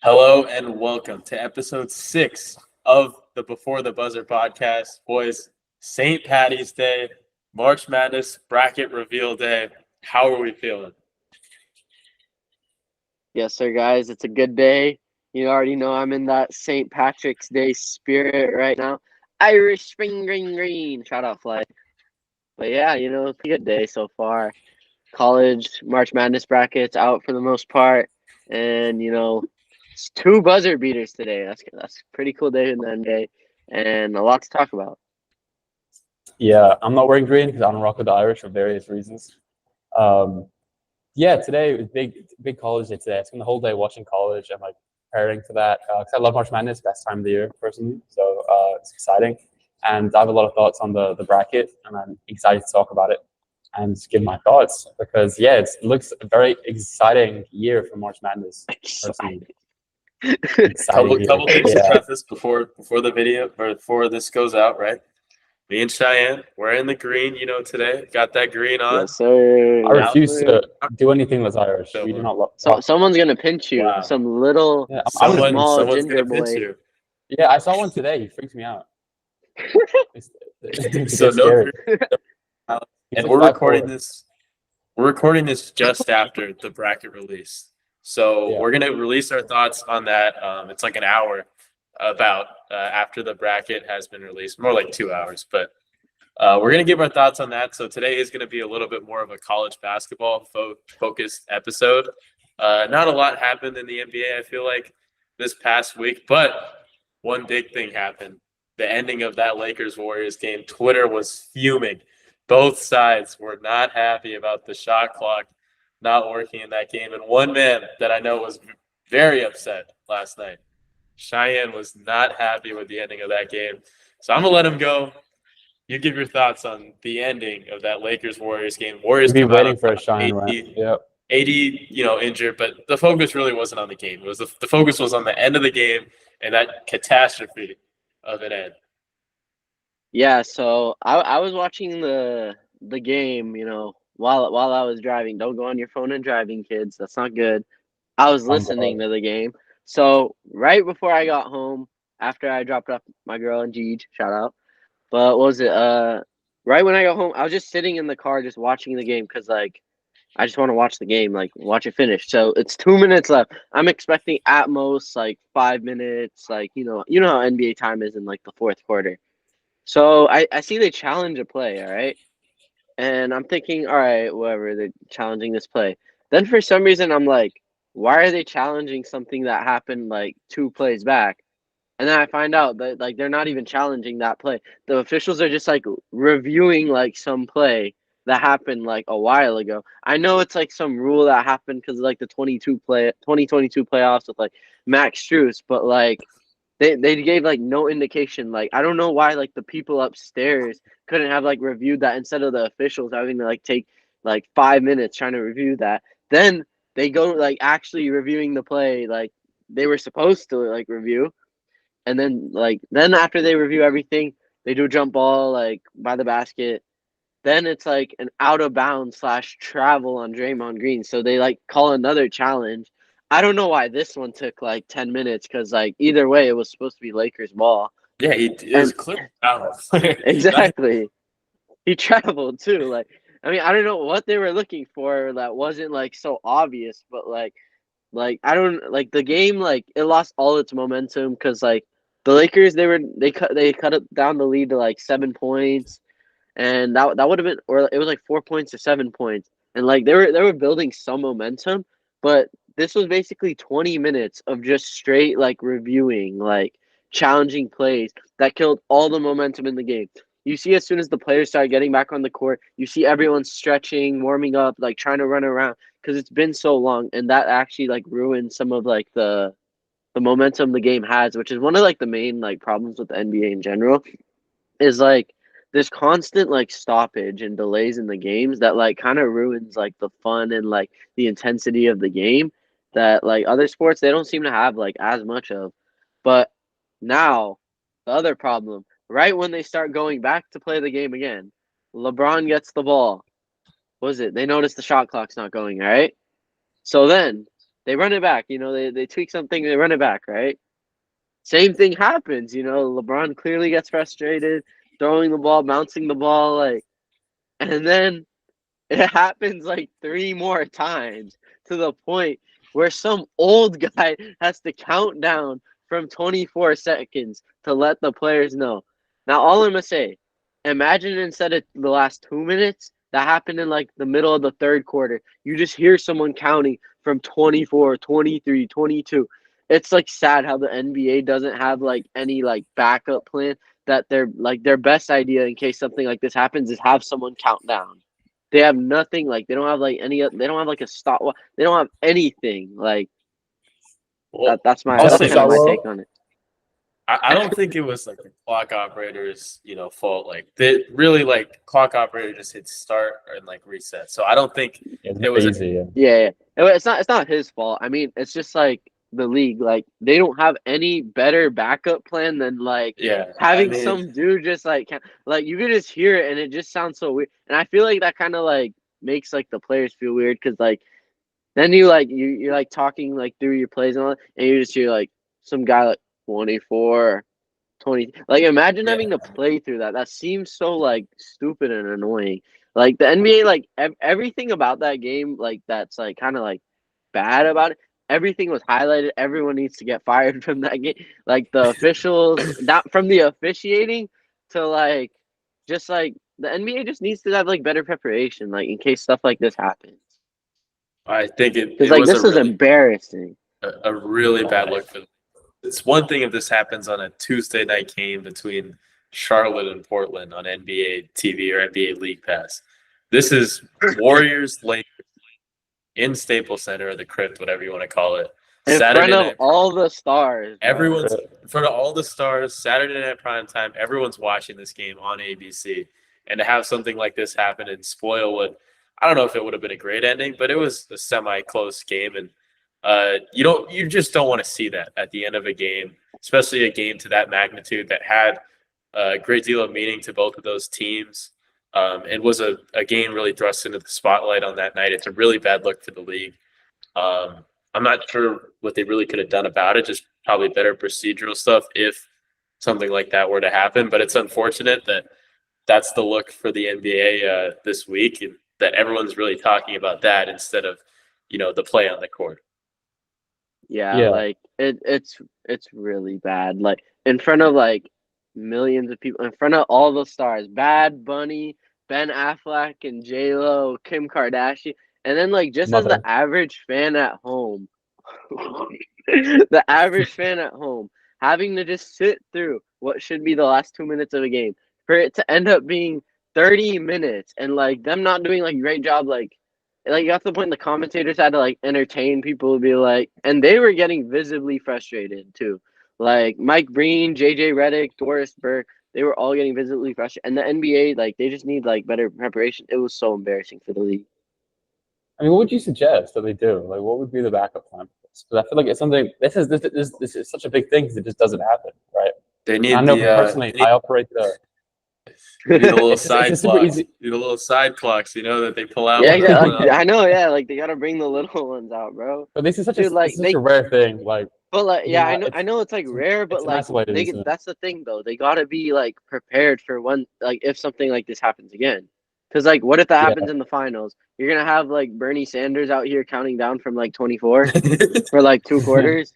Hello and welcome to episode 6 of the Before the Buzzer podcast. Boys, St. Patty's Day, March Madness bracket reveal day. How are we feeling? Yes, sir, guys. It's a good day. You already know I'm in that St. Patrick's Day spirit right now. Irish spring green green. Shout out, Fly. But yeah, it's a good day so far. College March Madness brackets out for the most part, and it's two buzzer beaters today. That's a pretty cool day in the NBA, and a lot to talk about. Yeah, I'm not wearing green because I don't rock with the Irish for various reasons. Yeah, today was big college day today. I spent the whole day watching college and preparing for that because I love March Madness, best time of the year personally. So it's exciting, and I have a lot of thoughts on the bracket, and I'm excited to talk about it and give my thoughts because it looks a very exciting year for March Madness. Personally. Couple things to preface before the video or before this goes out, right? Me and Shayan, we're in the green, today. Got that green on. Yes, sir. I refuse to do anything that's Irish. We do not love. So someone's gonna pinch you. Wow. Some little, small ginger boy. Yeah, I saw one today. He freaks me out. So no green. And we're recording this. We're recording this just after the bracket release. So we're gonna release our thoughts on that. It's like an hour about after the bracket has been released, more like 2 hours, but we're going to give our thoughts on that. So today is going to be a little bit more of a college basketball focused episode. Not a lot happened in the NBA, I feel like, this past week, but one big thing happened. The ending of that Lakers-Warriors game. Twitter was fuming. Both sides were not happy about the shot clock not working in that game. And one man that I know was very upset last night, Shayan, was not happy with the ending of that game. So I'm going to let him go. You give your thoughts on the ending of that Lakers-Warriors game. Warriors be waiting for a Shayan rant. Yep. 80, injured, but the focus really wasn't on the game. It was the focus was on the end of the game and that catastrophe of an end. Yeah, so I was watching the game, while I was driving. Don't go on your phone and driving, kids. That's not good. I was listening to the game. So right before I got home, after I dropped off my girl and Jeej, shout out. But what was it? Right when I got home, I was just sitting in the car just watching the game because I just want to watch the game, watch it finish. So it's 2 minutes left. I'm expecting at most 5 minutes, you know how NBA time is in the fourth quarter. So I see they challenge a play, all right? And I'm thinking, all right, whatever, they're challenging this play. Then for some reason I'm like, why are they challenging something that happened 2 plays back? And then I find out that they're not even challenging that play. The officials are just reviewing some play that happened a while ago. I know it's some rule that happened because of the 2022 playoffs with Max Strus, but they gave no indication. I don't know why the people upstairs couldn't have reviewed that instead of the officials having to take 5 minutes trying to review that. Then they go actually reviewing the play they were supposed to review. And then after they review everything, they do a jump ball by the basket. Then it's an out of bounds / travel on Draymond Green. So they call another challenge. I don't know why this one took 10 minutes because either way it was supposed to be Lakers ball. Yeah, it was clear. Exactly. He traveled too. I mean, I don't know what they were looking for that wasn't so obvious, but I don't the game it lost all its momentum because the Lakers they cut it down the lead to 7 points, and that would have been, or it was 4 points to 7 points, and they were building some momentum, but this was basically 20 minutes of just straight reviewing challenging plays that killed all the momentum in the game. You see, as soon as the players start getting back on the court, you see everyone stretching, warming up, trying to run around because it's been so long, and that actually ruined some of the momentum the game has, which is one of the main problems with the NBA in general, is this constant stoppage and delays in the games that kind of ruins the fun and the intensity of the game that other sports they don't seem to have as much of. But now the other problem, right when they start going back to play the game again, LeBron gets the ball. What was it? They notice the shot clock's not going, all right? So then They run it back. They tweak something, they run it back, right? Same thing happens. LeBron clearly gets frustrated, throwing the ball, bouncing the ball, and then it happens like 3 more times to the point where some old guy has to count down from 24 seconds to let the players know. Now, all I'm going to say, imagine instead of the last 2 minutes, that happened in like the middle of the third quarter. You just hear someone counting from 24, 23, 22. It's like sad how the NBA doesn't have like any like backup plan, that their best idea in case something like this happens is have someone count down. They have nothing. Like, they don't have like any. They don't have like a stop. They don't have anything. Like, Well, that's kind of my take on it. I don't think it was like the clock operator's, fault. Like, they really, like, clock operator just hit start and like reset. So I don't think it was easy. Yeah. It's not his fault. I mean, it's just like the league. Like, they don't have any better backup plan than like having some dude just like you could just hear it and it just sounds so weird. And I feel like that kind of like makes like the players feel weird, because like then you're like talking like through your plays and all that, and you just hear like some guy like 24, 20. Like, imagine having to play through that. That seems so like stupid and annoying. Like, the NBA, like everything about that game, like that's like kind of like bad about it. Everything was highlighted. Everyone needs to get fired from that game. Like, the officials, not from the officiating to like just like the NBA just needs to have like better preparation, like in case stuff like this happens. I think it Because like was this is embarrassing. A really bad look for them. It's one thing if this happens on a Tuesday night game between Charlotte and Portland on NBA TV or NBA League Pass. This is Warriors Lakers in Staples Center or the Crypt, whatever you want to call it. In front of all the stars. Everyone's in front of all the stars. Saturday night prime time. Everyone's watching this game on ABC, and to have something like this happen and spoil what, I don't know if it would have been a great ending, but it was a semi-close game, and you just don't want to see that at the end of a game, especially a game to that magnitude that had a great deal of meaning to both of those teams. It was a game really thrust into the spotlight on that night. It's a really bad look for the league. I'm not sure what they really could have done about it, just probably better procedural stuff if something like that were to happen. But it's unfortunate that that's the look for the NBA this week, and that everyone's really talking about that instead of, the play on the court. Yeah. Like it's really bad. Like, in front of like millions of people, in front of all the stars, Bad Bunny, Ben Affleck, and J-Lo, Kim Kardashian, and then like just as the average fan at home, having to just sit through what should be the last 2 minutes of a game, for it to end up being 30 minutes, and like them not doing like a great job, like you got to the point the commentators had to like entertain people, be like, and they were getting visibly frustrated too. Like Mike Breen, JJ Redick, Doris Burke, they were all getting visibly frustrated. And the NBA, like, they just need like better preparation. It was so embarrassing for the league. I mean, what would you suggest that they do? Like, what would be the backup plan for this? Because I feel like it's something. This is such a big thing because it just doesn't happen, right? They need. I know personally, I operate the. You need a little side clocks. You need a little side clocks, that they pull out. Yeah, like, I know. Yeah, like they gotta bring the little ones out, bro. But this is such a rare thing, like. But like, yeah, I know it's like rare, but like that's the thing though. They gotta be like prepared for when, like, if something like this happens again. Because like, what if that happens in the finals? You're gonna have like Bernie Sanders out here counting down from like 24 for like 2 quarters.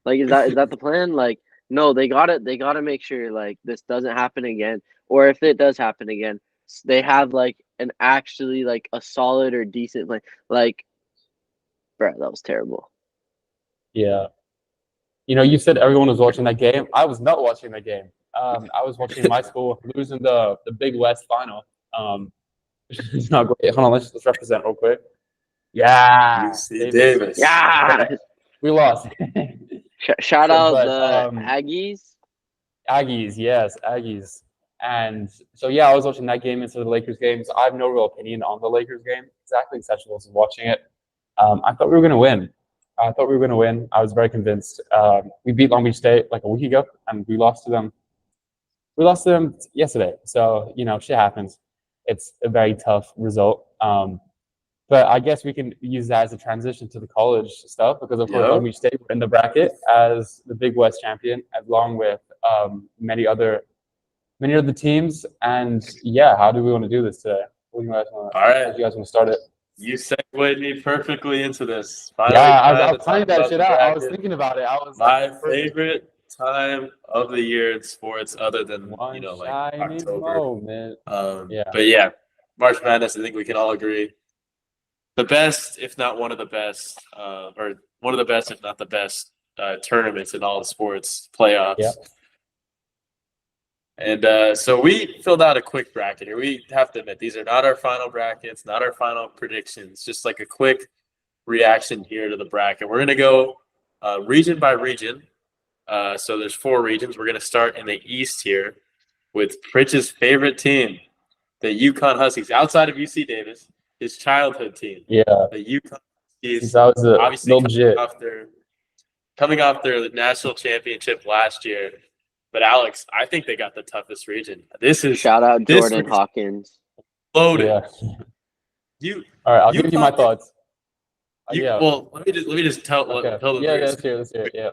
Like, is that the plan? Like, no, they gotta make sure like this doesn't happen again. Or if it does happen again, they have like an actually like a solid or decent plan. Like, bro, that was terrible. Yeah. You said everyone was watching that game. I was not watching that game. I was watching my school losing the Big West final. It's not great. Hold on, let's represent real quick. Yeah, UC Davis. Yeah, we lost. Shout out the Aggies. Aggies, yes, Aggies. And so yeah, I was watching that game instead of the Lakers game. So I have no real opinion on the Lakers game. Exactly, Session was watching it. I thought we were going to win. I was very convinced. We beat Long Beach State like a week ago, and we lost to them. We lost to them yesterday. So shit happens. It's a very tough result. But I guess we can use that as a transition to the college stuff because, of course, Yep. Long Beach State were in the bracket as the Big West champion, along with many other teams. And yeah, how do we want to do this today? What do you guys want? All right. How do you guys want to start it? You segued me perfectly into this. Yeah, I was planning that shit out. I was thinking about it. I was my like, favorite time of the year in sports, other than one like shining October. moment. Yeah. But yeah, March Madness. I think we can all agree the best, if not one of the best, or one of the best, if not the best, tournaments in all the sports playoffs. Yeah. And so we filled out a quick bracket here. We have to admit, these are not our final brackets, not our final predictions, just like a quick reaction here to the bracket. We're going to go region by region. So there's 4 regions. We're going to start in the East here with Pritch's favorite team, the UConn Huskies, outside of UC Davis, his childhood team. Yeah. The UConn Huskies, That was obviously legit. coming off their national championship last year. But Alex, I think they got the toughest region. This is shout out Jordan Hawkins. Loaded. Yeah. All right, I'll give you my thoughts. Well, let me just tell them. Yeah, let's hear it. Yeah.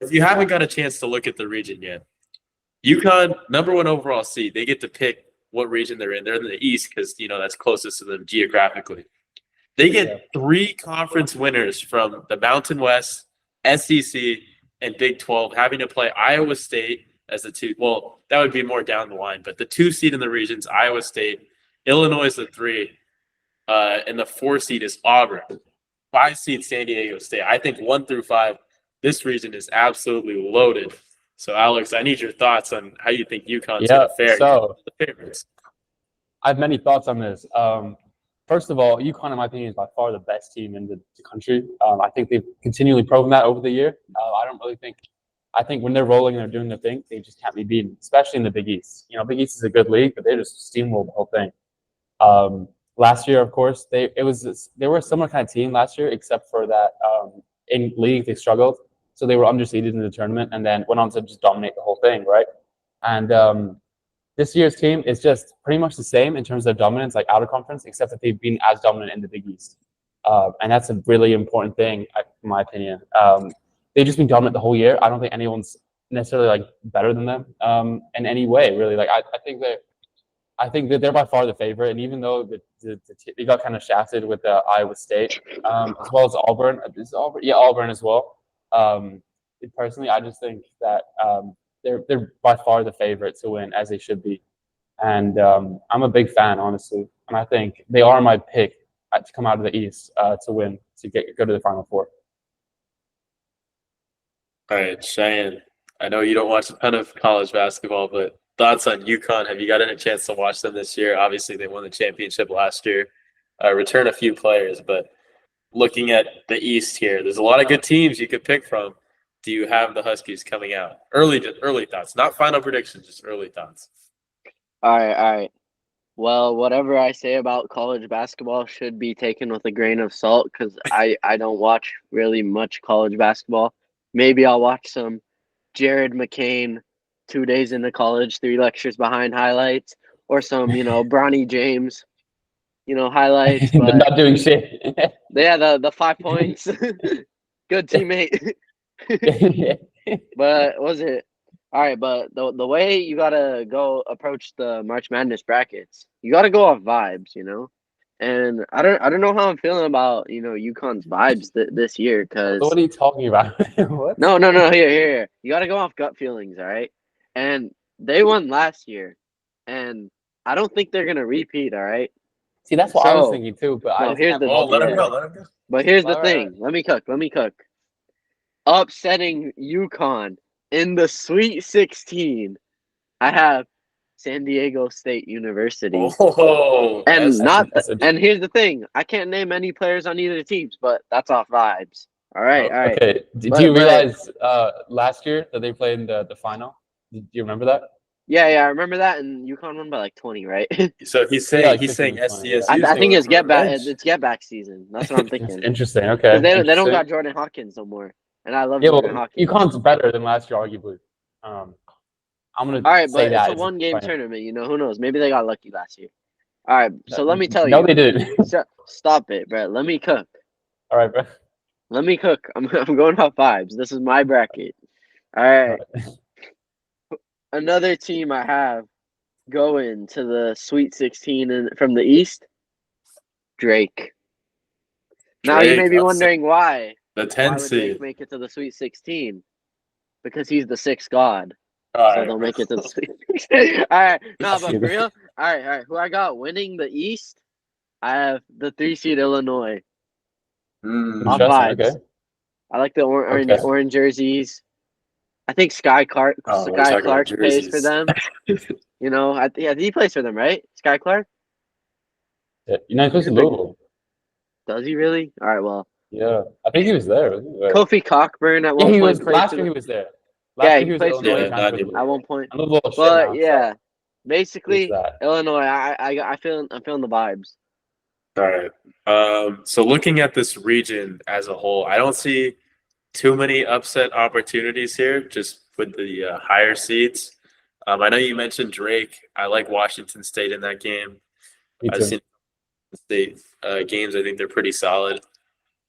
If you haven't got a chance to look at the region yet, UConn, #1 overall seed, they get to pick what region they're in. They're in the East because that's closest to them geographically. They get 3 conference winners from the Mountain West, SEC, and Big 12 having to play Iowa State as the 2. Well, that would be more down the line, but the 2 seed in the regions, Iowa State, Illinois is the 3, and the 4 seed is Auburn. 5 seed San Diego State. I think 1 through 5, this region is absolutely loaded. So, Alex, I need your thoughts on how you think UConn's going to fare. So the favorites. I have many thoughts on this. First of all, UConn, in my opinion, is by far the best team in the country. I think they've continually proven that over the year. I think when they're rolling and they're doing their thing, they just can't be beaten, especially in the Big East. Big East is a good league, but they just steamrolled the whole thing. Last year, of course, they were a similar kind of team last year, except for that in league they struggled, so they were underseeded in the tournament, and then went on to just dominate the whole thing, right? And this year's team is just pretty much the same in terms of dominance, like out of conference, except that they've been as dominant in the Big East, and that's a really important thing, in my opinion. They've just been dominant the whole year. I don't think anyone's necessarily like better than them in any way, really. Like I think that they're by far the favorite, and even though they got kind of shafted with Iowa State, as well as Auburn. Auburn as well. Personally, I just think that they're by far the favorite to win, as they should be, and I'm a big fan, honestly, and I think they are my pick to come out of the East to win, to go to the Final Four. All right, Shayan, I know you don't watch a ton of college basketball, but thoughts on UConn? Have you gotten a chance to watch them this year? Obviously, they won the championship last year, return a few players, but looking at the East here, there's a lot of good teams you could pick from. Do you have the Huskies coming out? Early thoughts, not final predictions, just early thoughts. All right. Well, whatever I say about college basketball should be taken with a grain of salt because I don't watch really much college basketball. Maybe I'll watch some Jared McCain 2 days into college, 3 lectures behind highlights, or some, Bronny James, highlights. But not doing shit. Yeah, the 5 points. Good teammate. But was it all right? But the way you gotta go approach the March Madness brackets, you gotta go off vibes, And I don't know how I'm feeling about UConn's vibes this year because what are you talking about? What? No. Here. You gotta go off gut feelings, all right? And they won last year, and I don't think they're gonna repeat. All right. See, that's what I was thinking too. But let him go. But here's the thing. Let me cook. Upsetting UConn in the Sweet 16. I have San Diego State University. And here's the thing. I can't name any players on either teams, but that's off vibes. All right. Okay. Do you realize last year that they played in the final? Do you remember that? Yeah, I remember that, and UConn won by like 20, right? So he's saying SDSU. I think it's get back season. That's what I'm thinking. Interesting. Okay. They don't got Jordan Hawkins no more. And I love Jordan Hawkins. UConn's better than last year, arguably. I'm gonna. All right, say but that it's a one-game tournament. Who knows? Maybe they got lucky last year. All right, so let me tell No, you. they didn't. Stop it, bro. Let me cook. All right, bro. Let me cook. I'm going off vibes. This is my bracket. All right. Another team I have going to the Sweet 16 from the East, Drake. Now you may be wondering why. The Why 10 would Drake seed. make it to the Sweet 16? Because he's the sixth god. All So right. they'll make it to the Sweet 16. All right. No, but See for that. real. All right. Who I got winning the East? I have the 3 seed Illinois. Off Interesting. vibes. Okay. I like the orange jerseys. I think Sky Clark Oh, we're talking about pays for jerseys. them. You know, he plays for them, right? Sky Clark? Yeah. You know, he's supposed to Louisville. Does he really? All right, well. Yeah, I think he was there. Wasn't he? Right. Kofi Cockburn at Yeah, one he point was. Last year he was there. Last year he was plays Illinois Yeah, transfer. at one point. I'm a little shit But now, yeah, so basically it's that. Illinois. I'm feeling the vibes. All right. So looking at this region as a whole, I don't see too many upset opportunities here, just with the higher seeds. I know you mentioned Drake. I like Washington State in that game. Me I've too. seen state games. I think they're pretty solid.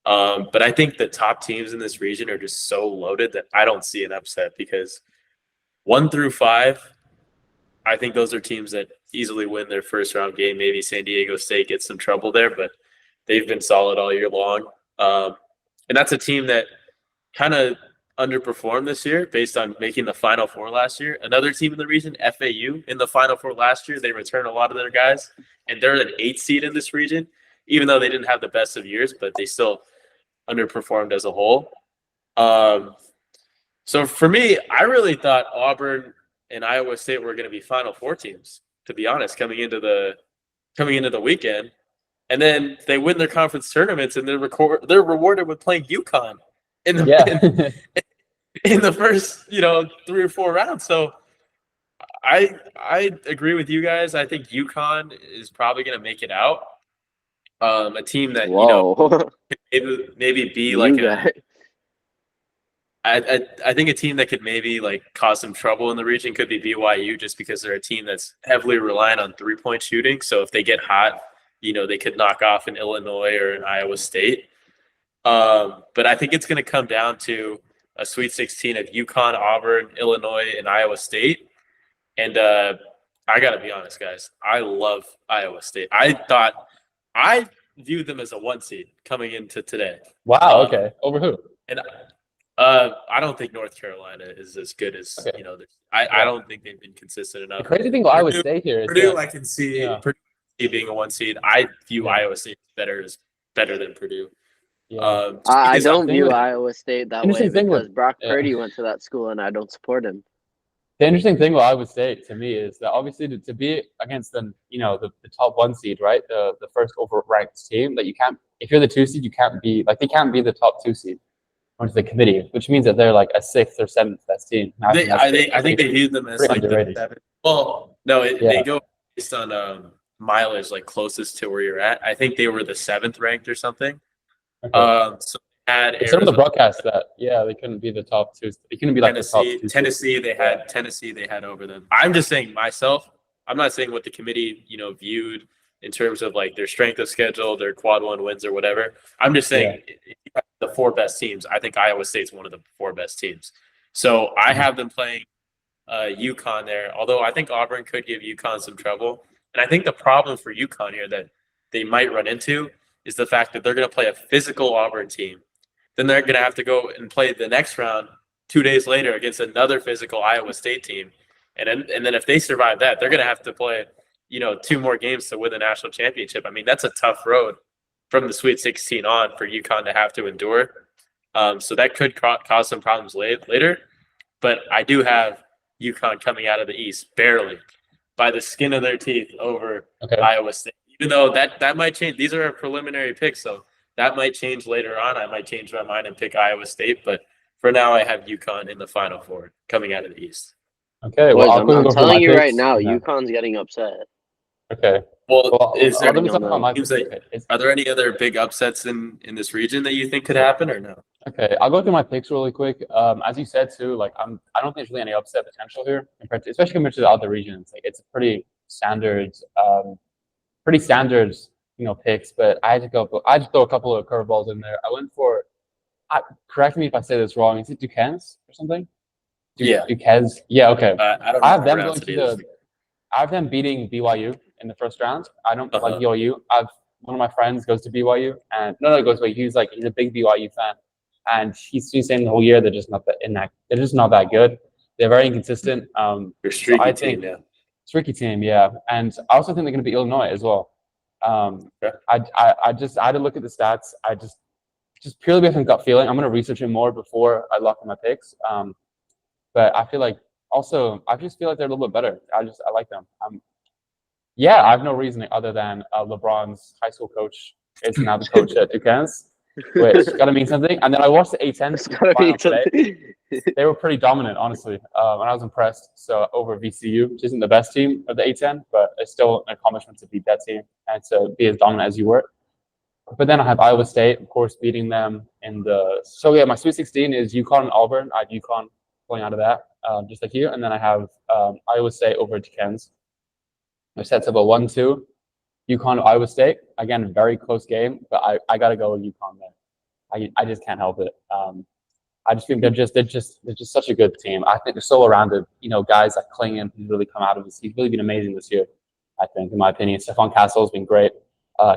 But I think the top teams in this region are just so loaded that I don't see an upset because 1 through 5, I think those are teams that easily win their first round game. Maybe San Diego State gets some trouble there, but they've been solid all year long. And that's a team that kind of underperformed this year based on making the Final Four last year. Another team in the region, FAU, in the Final Four last year, they returned a lot of their guys, and they're an 8 seed in this region, even though they didn't have the best of years, but they still underperformed as a whole. So for me, I really thought Auburn and Iowa State were going to be Final Four teams, to be honest, coming into the weekend. And then they win their conference tournaments, and they're rewarded with playing UConn in the in the first 3 or 4 rounds. So I agree with you guys. I think UConn is probably going to make it out. A team that maybe be like I think a team that could maybe like cause some trouble in the region could be BYU, just because they're a team that's heavily reliant on 3-point shooting. So if they get hot, they could knock off an Illinois or an Iowa State. But I think it's going to come down to a Sweet 16 of UConn, Auburn, Illinois, and Iowa State. And I got to be honest, guys, I love Iowa State. I viewed them as a 1 seed coming into today. Wow. Okay. Over who? And I don't think North Carolina is as good as I don't think they've been consistent enough. The crazy thing I would say here is Purdue. I can see Purdue being a 1 seed. I view Iowa State better than Purdue. Yeah. I don't view Iowa State that way because Brock Purdy went to that school, and I don't support him. The interesting thing with Iowa State to me is that obviously to be against the top 1 seed, right? The first overranked team, that you can't, if you're the 2 seed, you can't be like, they can't be the top 2 seed onto the committee, which means that they're like a 6th or 7th best team. I think they viewed them as like the 7th. Well, no, they go based on mileage, like closest to where you're at. I think they were the 7th ranked or something. Okay. So they had some of the broadcasts that they couldn't be the top 2. They couldn't be like the top 2. Tennessee, they had over them. I'm just saying myself. I'm not saying what the committee viewed in terms of like their strength of schedule, their quad 1 wins or whatever. I'm just saying the 4 best teams. I think Iowa State's one of the 4 best teams. So I have them playing UConn there, although I think Auburn could give UConn some trouble. And I think the problem for UConn here that they might run into is the fact that they're going to play a physical Auburn team. Then they're going to have to go and play the next round 2 days later against another physical Iowa State team. And then if they survive that, they're going to have to play 2 more games to win the national championship. I mean, that's a tough road from the Sweet 16 on for UConn to have to endure. So that could cause some problems later. But I do have UConn coming out of the East barely by the skin of their teeth over Iowa State. Even though that might change. These are our preliminary picks, so that might change later on. I might change my mind and pick Iowa State. But for now, I have UConn in the Final Four coming out of the East. Okay, well, I'm telling you right now, UConn's getting upset. Okay. Well, are there any other big upsets in this region that you think could happen or no? Okay, I'll go through my picks really quick. As you said too, like I don't think there's really any upset potential here, especially compared to the other regions. Like it's a pretty standard pretty standard, picks. But I had to go. I just throw a couple of curveballs in there. I went for. Correct me if I say this wrong. Is it Duquesne's or something? Yeah. Duquesne's. Yeah. Okay. I don't I know have how to them pronounce going it to either. I have them beating BYU in the first round. I don't like Uh-huh. BYU. One of my friends goes to BYU, and goes away. He's a big BYU fan, and he's saying the whole year they're just not they're just not that good. They're very inconsistent. Your So streaky I team, think yeah. tricky team, yeah. And I also think they're going to beat Illinois as well. Okay. I had to look at the stats. I just purely based on gut feeling. I'm going to research it more before I lock in my picks. But I feel like I just feel like they're a little bit better. I like them. Yeah, I have no reasoning other than LeBron's high school coach is now the coach at Duquesne's, which got to mean something. And then I watched the A10 It's gotta final be today. something. They were pretty dominant, honestly, and I was impressed. So over VCU, which isn't the best team of the A10, but it's still an accomplishment to beat that team and to be as dominant as you were. But then I have Iowa State, of course, beating them in the. So yeah, my Sweet 16 is UConn and Auburn. I have UConn pulling out of that, just like you, and then I have Iowa State over Duquesne's. My set's up a 1-2. UConn, Iowa State. Again, very close game, but I got to go with UConn there. I just can't help it. I just think they're just such a good team. I think they're so well-rounded. Guys like Klingon who's really come out of this. He's really been amazing this year, I think, in my opinion. Stephon Castle's been great.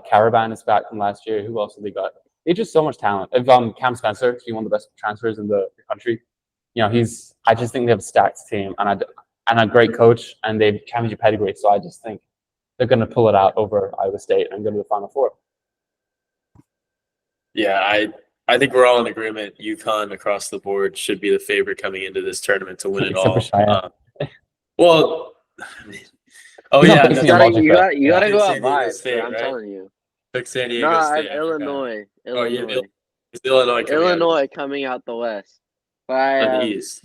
Caravan is back from last year. Who else have they got? They just so much talent. If Cam Spencer, he's one of the best transfers in the country. I just think they have a stacked team and a great coach, and they've championship pedigree. So I just think they're going to pull it out over Iowa State and go to the Final Four. Yeah, I think we're all in agreement. UConn across the board should be the favorite coming into this tournament to win it all. Except for Shayan. Well, oh He's not yeah, basing You it on logic, gotta, though. you gotta Yeah. go San out Diego vibes. State, I'm right? telling you. Took San Diego No, State. Illinois. Oh, yeah, Illinois. it's Illinois coming out Illinois coming out the West. the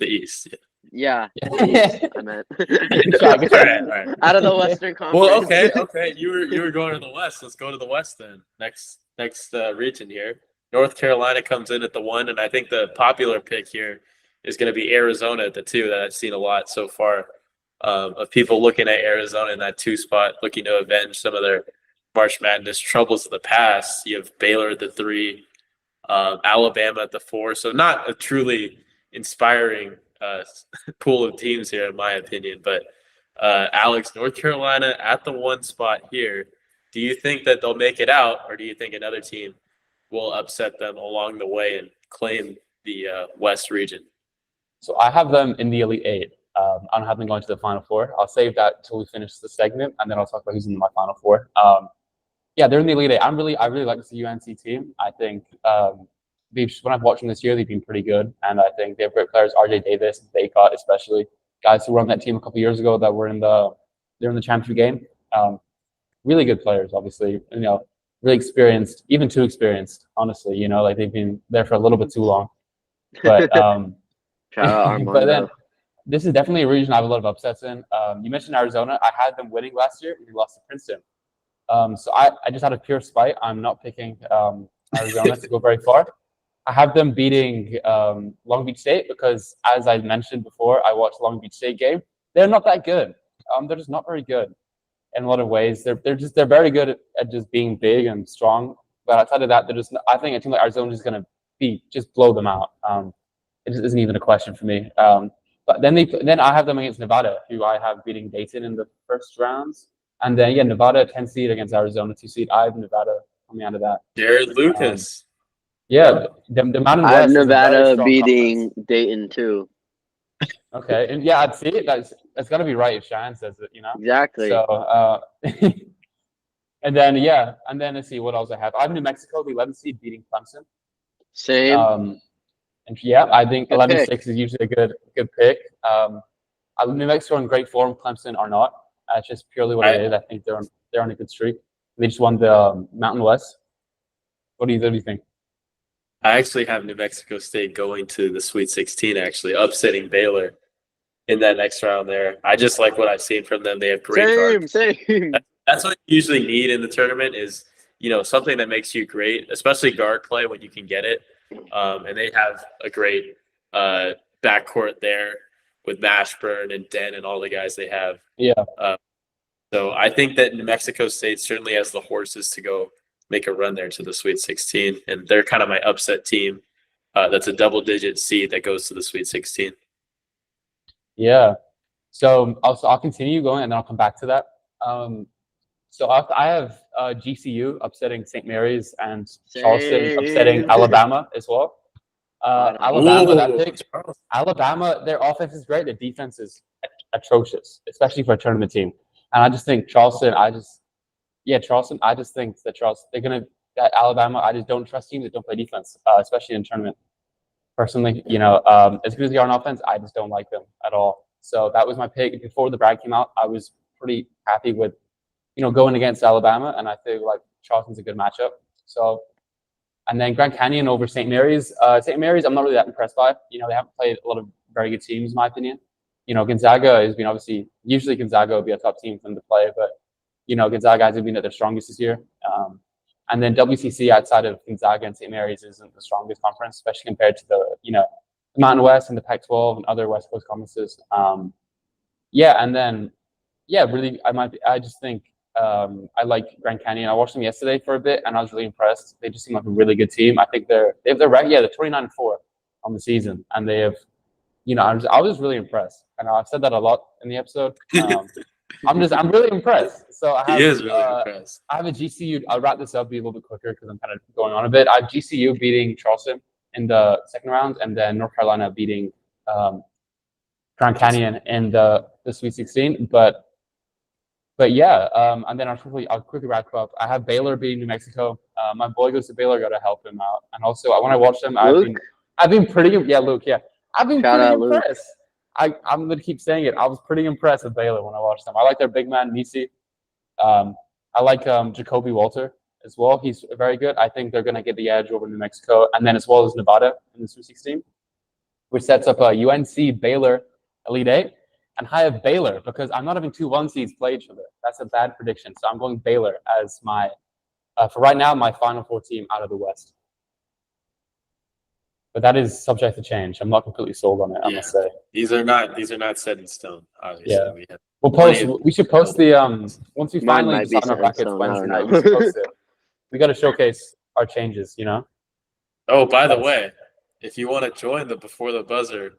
East. Yeah, Yeah. the East, I meant. Good shot. All right. Out of the Western Conference. Well, okay. You were going to the West. Let's go to the West then. Next region here. North Carolina comes in at the 1, and I think the popular pick here is going to be Arizona at the 2. That I've seen a lot so far of people looking at Arizona in that 2 spot, looking to avenge some of their March Madness troubles of the past. You have Baylor at the 3, Alabama at the 4. So not a truly inspiring pool of teams here, in my opinion. But Alex, North Carolina at the 1 spot here. Do you think that they'll make it out, or do you think another team will upset them along the way and claim the West region? So I have them in the Elite 8. I don't have them going to the Final Four. I'll save that until we finish the segment, and then I'll talk about who's in my Final Four. Yeah, they're in the Elite 8. I really like this UNC team. I think when I've watched them this year, they've been pretty good, and I think they have great players. RJ Davis, Baycott, especially guys who were on that team a couple years ago that were they're in the championship game. Really good players, obviously. Really experienced, even too experienced. Honestly, they've been there for a little bit too long. But Shout out Armando. but then this is definitely a region I have a lot of upsets in. You mentioned Arizona. I had them winning last year. We lost to Princeton. So I just out of pure spite, I'm not picking Arizona to go very far. I have them beating Long Beach State because, as I mentioned before, I watched Long Beach State game. They're not that good. They're just not very good in a lot of ways. They're very good at just being big and strong. But outside of that, I think a team like Arizona is going to just blow them out. It just isn't even a question for me. But then I have them against Nevada, who I have beating Dayton in the first rounds. And then, Nevada, 10 seed against Arizona, 2 seed. I have Nevada coming out of that. Jared Lucas. The Mountain West. I have is a very Nevada strong beating conference. Dayton too. Okay, and I'd see it. That's got to be right if Shayan says it, Exactly. So, and then let's see what else I have. I have New Mexico, the 11th seed, beating Clemson. Same. And I think 11-6 is usually a good pick. New Mexico in great form. Clemson are not. That's just purely what it is. I think they're on a good streak. They just won the Mountain West. What do you think? I actually have New Mexico State going to the Sweet 16, actually upsetting Baylor in that next round there. I just like what I've seen from them. They have great guards. Same. That's what you usually need in the tournament is, something that makes you great, especially guard play when you can get it. And they have a great backcourt there with Mashburn and Den and all the guys they have. Yeah. So I think that New Mexico State certainly has the horses to go make a run there to the Sweet 16, and they're kind of my upset team. That's a double-digit seed that goes to the Sweet 16. Yeah. So I'll continue going, and then I'll come back to that. So I have GCU upsetting St. Mary's and Charleston upsetting Alabama as well. Alabama, that pick. Alabama, their offense is great. Their defense is atrocious, especially for a tournament team. And I just think Charleston. I just think that that Alabama. I just don't trust teams that don't play defense, especially in tournament. Personally, as good as they are on offense, I just don't like them at all. So that was my pick. Before the brag came out, I was pretty happy with, going against Alabama, and I feel like Charleston's a good matchup. So, and then Grand Canyon over St. Mary's. St. Mary's, I'm not really that impressed by. They haven't played a lot of very good teams, in my opinion. Gonzaga has been usually Gonzaga would be a top team for them to play, but, Gonzaga hasn't been at their strongest this year. And then WCC outside of Gonzaga and St. Mary's isn't the strongest conference, especially compared to the Mountain West and the Pac-12 and other West Coast conferences. Really, I just think I like Grand Canyon. I watched them yesterday for a bit, and I was really impressed. They just seem like a really good team. I think they're 29-4 on the season, and they have, I was really impressed, and I've said that a lot in the episode. I'm really impressed. So I have, He is really impressed. I have a GCU. I'll wrap this up, be a little bit quicker because I'm kind of going on a bit. I have GCU beating Charleston in the second round, and then North Carolina beating Grand Canyon in the Sweet 16. But yeah, and then I'll quickly wrap up. I have Baylor beating New Mexico. My boy goes to Baylor. Got to help him out. And also, when I watch them, I've been pretty. Yeah, Luke. Yeah, I've been pretty impressed. I'm gonna keep saying it. I was pretty impressed with Baylor when I watched them. I like their big man Nisi. I like Jacoby Walter as well. He's very good. I think they're gonna get the edge over New Mexico, and then as well as Nevada in the Sweet 16, which sets up a UNC Baylor Elite Eight. And I have Baylor because I'm not having 2 1 seeds play each other. That's a bad prediction. So I'm going Baylor as my, for right now, my Final Four team out of the West. But that is subject to change. I'm not completely sold on it, I must say. These are not set in stone, obviously. Yeah. We should post the, once we finally decide on our brackets Wednesday night, we should post it. We got to showcase our changes, Oh, by the way, if you want to join the Before the Buzzer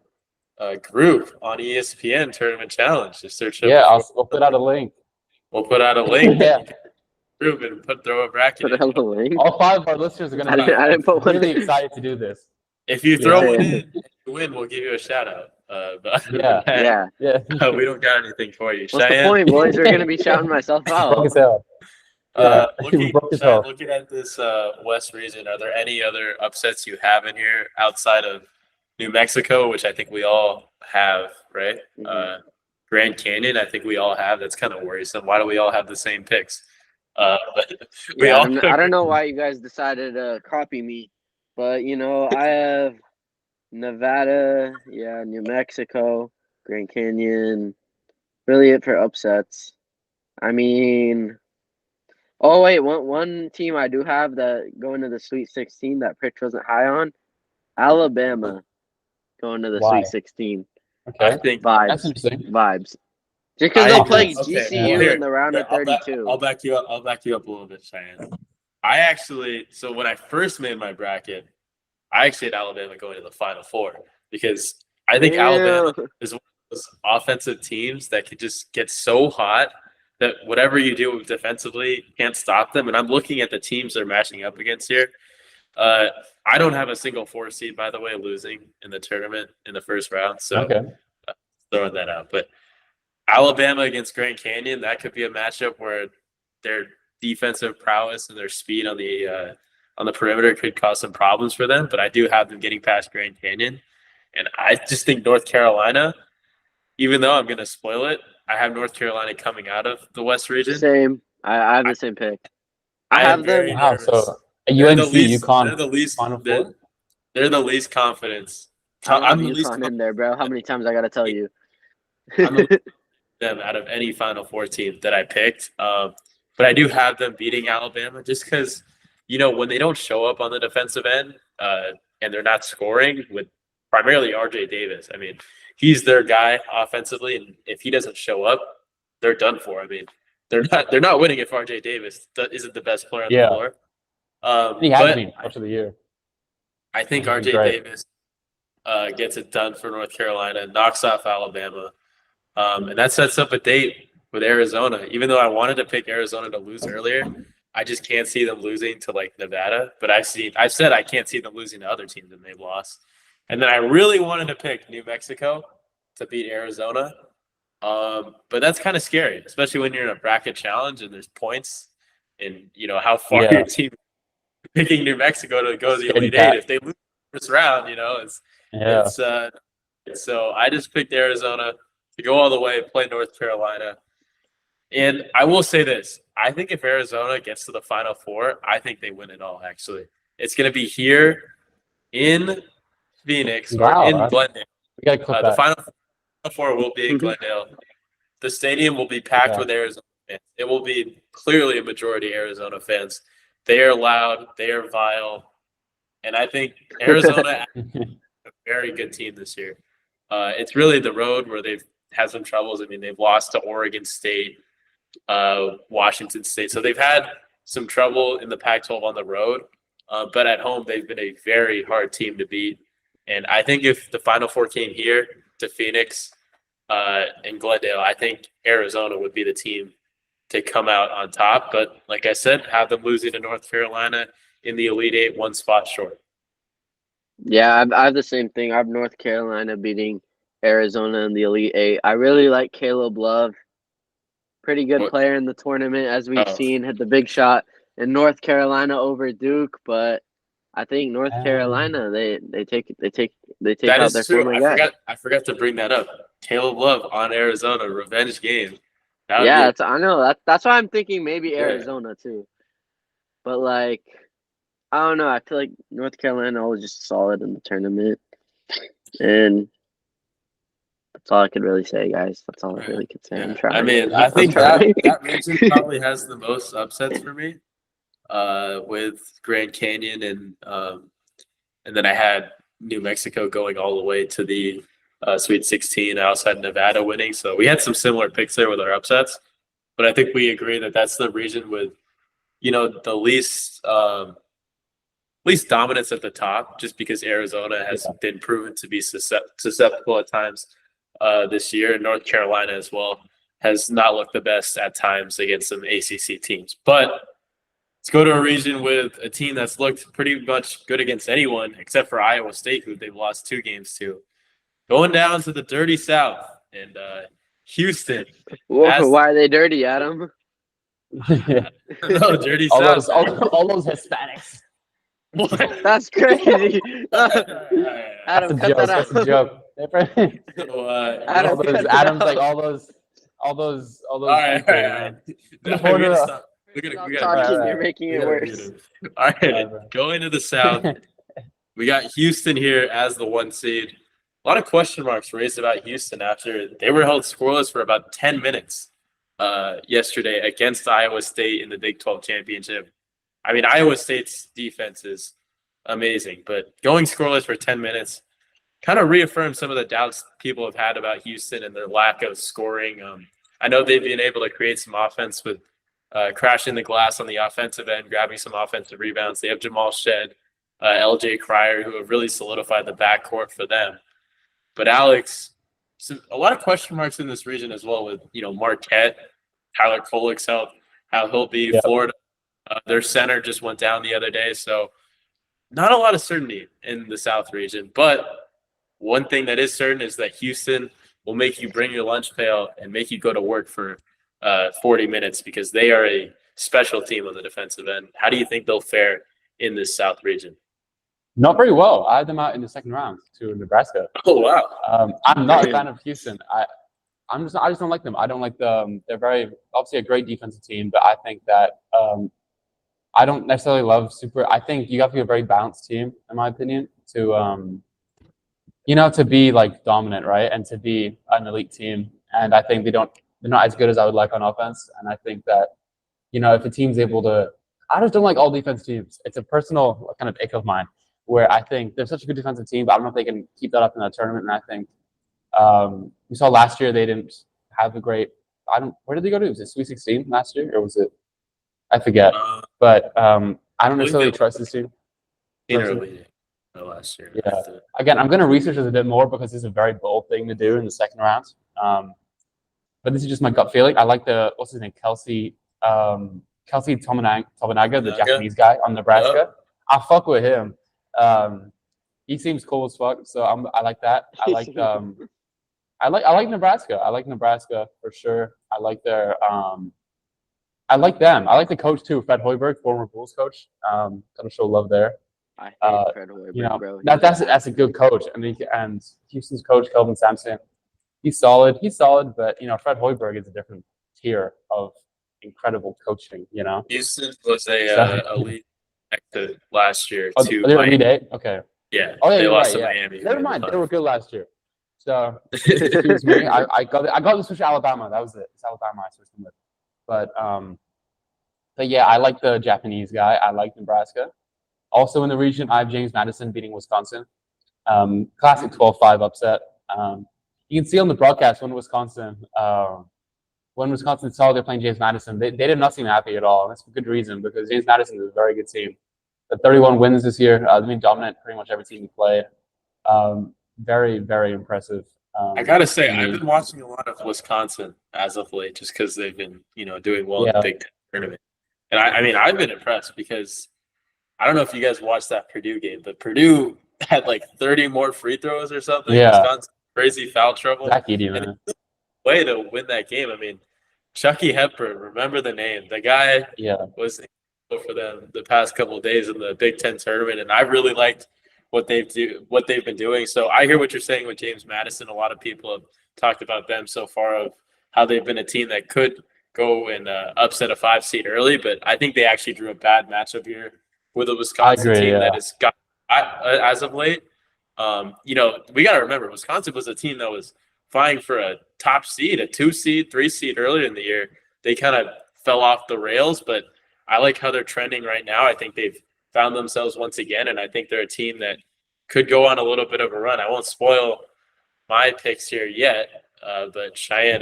group on ESPN Tournament Challenge, just search up. Yeah, we'll put out a link. We'll put out a link. Yeah. Group and throw a bracket. Put out a link. All 5 of our listeners are going to be really excited to do this. If you throw one in, you win, we'll give you a shout out. But yeah. We don't got anything for you. What's Cheyenne, the point, boys? We're gonna be shouting myself out. Looking at this West region, are there any other upsets you have in here outside of New Mexico, which I think we all have, right? Mm-hmm. Grand Canyon, I think we all have. That's kind of worrisome. Why do we all have the same picks? I don't know why you guys decided to copy me, but I have Nevada, New Mexico, Grand Canyon. Really it for upsets. I mean, oh wait, one team I do have that going to the Sweet 16 that Pritch wasn't high on, Alabama going to the Sweet 16. Okay, I think vibes. Just because they'll play GCU in the round of 32. I'll back you up. I'll back you up a little bit, Cheyenne. I actually, so when I first made my bracket, I actually had Alabama going to the Final Four because I think Alabama is one of those offensive teams that could just get so hot that whatever you do defensively can't stop them. And I'm looking at the teams they're matching up against here. I don't have a single 4 seed, by the way, losing in the tournament in the first round. So throwing that out. But Alabama against Grand Canyon, that could be a matchup where their defensive prowess and their speed on the perimeter could cause some problems for them. But I do have them getting past Grand Canyon. And I just think North Carolina, even though I'm going to spoil it, I have North Carolina coming out of the West region. Same. I have the same pick. I have them. Wow, so UNC, UConn. They're the least. Final Four? They're the least confidence. I'm the least in there, bro. How many times I got to tell you? Them out of any Final Four team that I picked. But I do have them beating Alabama just because, when they don't show up on the defensive end and they're not scoring with primarily RJ Davis. I mean, he's their guy offensively, and if he doesn't show up, they're done for. I mean, They're not winning if RJ Davis isn't the best player on the floor. He has but been much of the year. I think RJ Davis gets it done for North Carolina, knocks off Alabama, and that sets up a date with Arizona. Even though I wanted to pick Arizona to lose earlier, I just can't see them losing to like Nevada. But I've said I can't see them losing to other teams and they've lost. And then I really wanted to pick New Mexico to beat Arizona. But that's kind of scary, especially when you're in a bracket challenge and there's points and you know how far your team picking New Mexico to go to the Elite Eight. If they lose the first round, you know, so I just picked Arizona to go all the way, play North Carolina. And I will say this. I think if Arizona gets to the Final Four, I think they win it all, actually. It's going to be here in Phoenix or in Glendale. We gotta clip the Final Four will be in Glendale. The stadium will be packed with Arizona fans. It will be clearly a majority Arizona fans. They are loud. They are vile. And I think Arizona is a very good team this year. It's really the road where they've had some troubles. I mean, they've lost to Oregon State, Washington State. So they've had some trouble in the Pac-12 on the road. But at home, they've been a very hard team to beat. And I think if the Final Four came here to Phoenix and Glendale, I think Arizona would be the team to come out on top. But like I said, have them losing to North Carolina in the Elite Eight, one spot short. Yeah, I have the same thing. I have North Carolina beating Arizona in the Elite Eight. I really like Caleb Love. Pretty good player in the tournament, as we've seen, hit the big shot in North Carolina over Duke. But I think North Carolina, they take out their former guy. I forgot to bring that up. Caleb Love on Arizona, revenge game. Yeah, I know that's why I'm thinking maybe Arizona too. But like, I don't know. I feel like North Carolina was just solid in the tournament, and that's all I could really say, guys. That's all I really could say. I'm trying. I mean, I think that region probably has the most upsets for me, with Grand Canyon and then I had New Mexico going all the way to the Sweet 16. I also had Nevada winning, so we had some similar picks there with our upsets. But I think we agree that that's the region with, you know, the least dominance at the top, just because Arizona has been proven to be susceptible at times this year, and North Carolina as well has not looked the best at times against some ACC teams. But let's go to a region with a team that's looked pretty much good against anyone except for Iowa State, who they've lost 2 games to. Going down to the dirty South and Houston. Whoa, why are they dirty, Adam? No, dirty South. South. All those Hispanics. What? That's crazy. Adam, cut that out. That's a joke. Adam's like all those. All right. You're making it worse. All right, going to the South, we got Houston here as the 1 seed. A lot of question marks raised about Houston after they were held scoreless for about 10 minutes yesterday against Iowa State in the Big 12 championship. I mean, Iowa State's defense is amazing, but going scoreless for 10 minutes kind of reaffirms some of the doubts people have had about Houston and their lack of scoring. I know they've been able to create some offense with crashing the glass on the offensive end, grabbing some offensive rebounds. They have Jamal Shed, LJ Cryer, who have really solidified the backcourt for them. But Alex, a lot of question marks in this region as well with, you know, Marquette, Tyler Kolek's health, how he'll be. Florida, their center just went down the other day. So not a lot of certainty in the South region. But one thing that is certain is that Houston will make you bring your lunch pail and make you go to work for 40 minutes because they are a special team on the defensive end. How do you think they'll fare in this South region? Not very well. I had them out in the second round to Nebraska. Oh, wow. I'm not a fan of Houston. I just don't like them. I don't like them. They're very obviously a great defensive team, but I think that I don't necessarily love super. I think you have to be a very balanced team, in my opinion, to to be like dominant, right, and to be an elite team. And I think they're not as good as I would like on offense. And I think that if a team's able to, I just don't like all defense teams. It's a personal kind of ick of mine, where I think they're such a good defensive team, but I don't know if they can keep that up in that tournament. And I think we saw last year they didn't have a great Where did they go to? Was it Sweet 16 last year, or was it? I forget. Uh, But I don't believe necessarily it trust this team. Early last year. Yeah. Again, I'm going to research this a bit more because it's a very bold thing to do in the second round. But this is just my gut feeling. I like what's his name, Kelsey Tobinaga, the Japanese guy on Nebraska. Yep. I fuck with him. He seems cool as fuck, so I like that. I like Nebraska. I like Nebraska for sure. I like I like them. I like the coach too, Fred Hoiberg, former Bulls coach. Gotta show love there. I hate Fred Hoiberg, bro. That's a good coach. And Houston's coach Kelvin Sampson, he's solid. But Fred Hoiberg is a different tier of incredible coaching. Houston was a elite exit last year to they're Miami. Elite Eight. Okay. Yeah. Oh yeah, they you're lost right. to Yeah. Miami. Never mind. They were good last year. So excuse me. I got to switch to Alabama. That was it. It's Alabama I switched them with. But yeah, I like the Japanese guy. I like Nebraska. Also in the region, I have James Madison beating Wisconsin. Classic 12-5 upset. You can see on the broadcast when Wisconsin saw they're playing James Madison, they did not seem happy at all. And that's for good reason because James Madison is a very good team. The 31 wins this year. They've been dominant pretty much every team we played. Very, very impressive. I gotta say, I've been watching a lot of Wisconsin as of late, just because they've been, doing well in the Big Ten tournament. And I've been impressed because I don't know if you guys watched that Purdue game, but Purdue had like 30 more free throws or something. Yeah. Wisconsin crazy foul trouble. Zach Edey, man. And way to win that game. Chucky Hepburn, remember the name. The guy was for them the past couple of days in the Big Ten tournament, and I really liked what they've been doing. So I hear what you're saying with James Madison. A lot of people have talked about them so far of how they've been a team that could go and upset a 5 seed early, but I think they actually drew a bad matchup here with a Wisconsin team that has got as of late. We got to remember Wisconsin was a team that was vying for a top seed, a 2 seed, 3 seed earlier in the year. They kind of fell off the rails, but I like how they're trending right now. I think they've found themselves once again, and I think they're a team that could go on a little bit of a run. I won't spoil my picks here yet, but Shayan,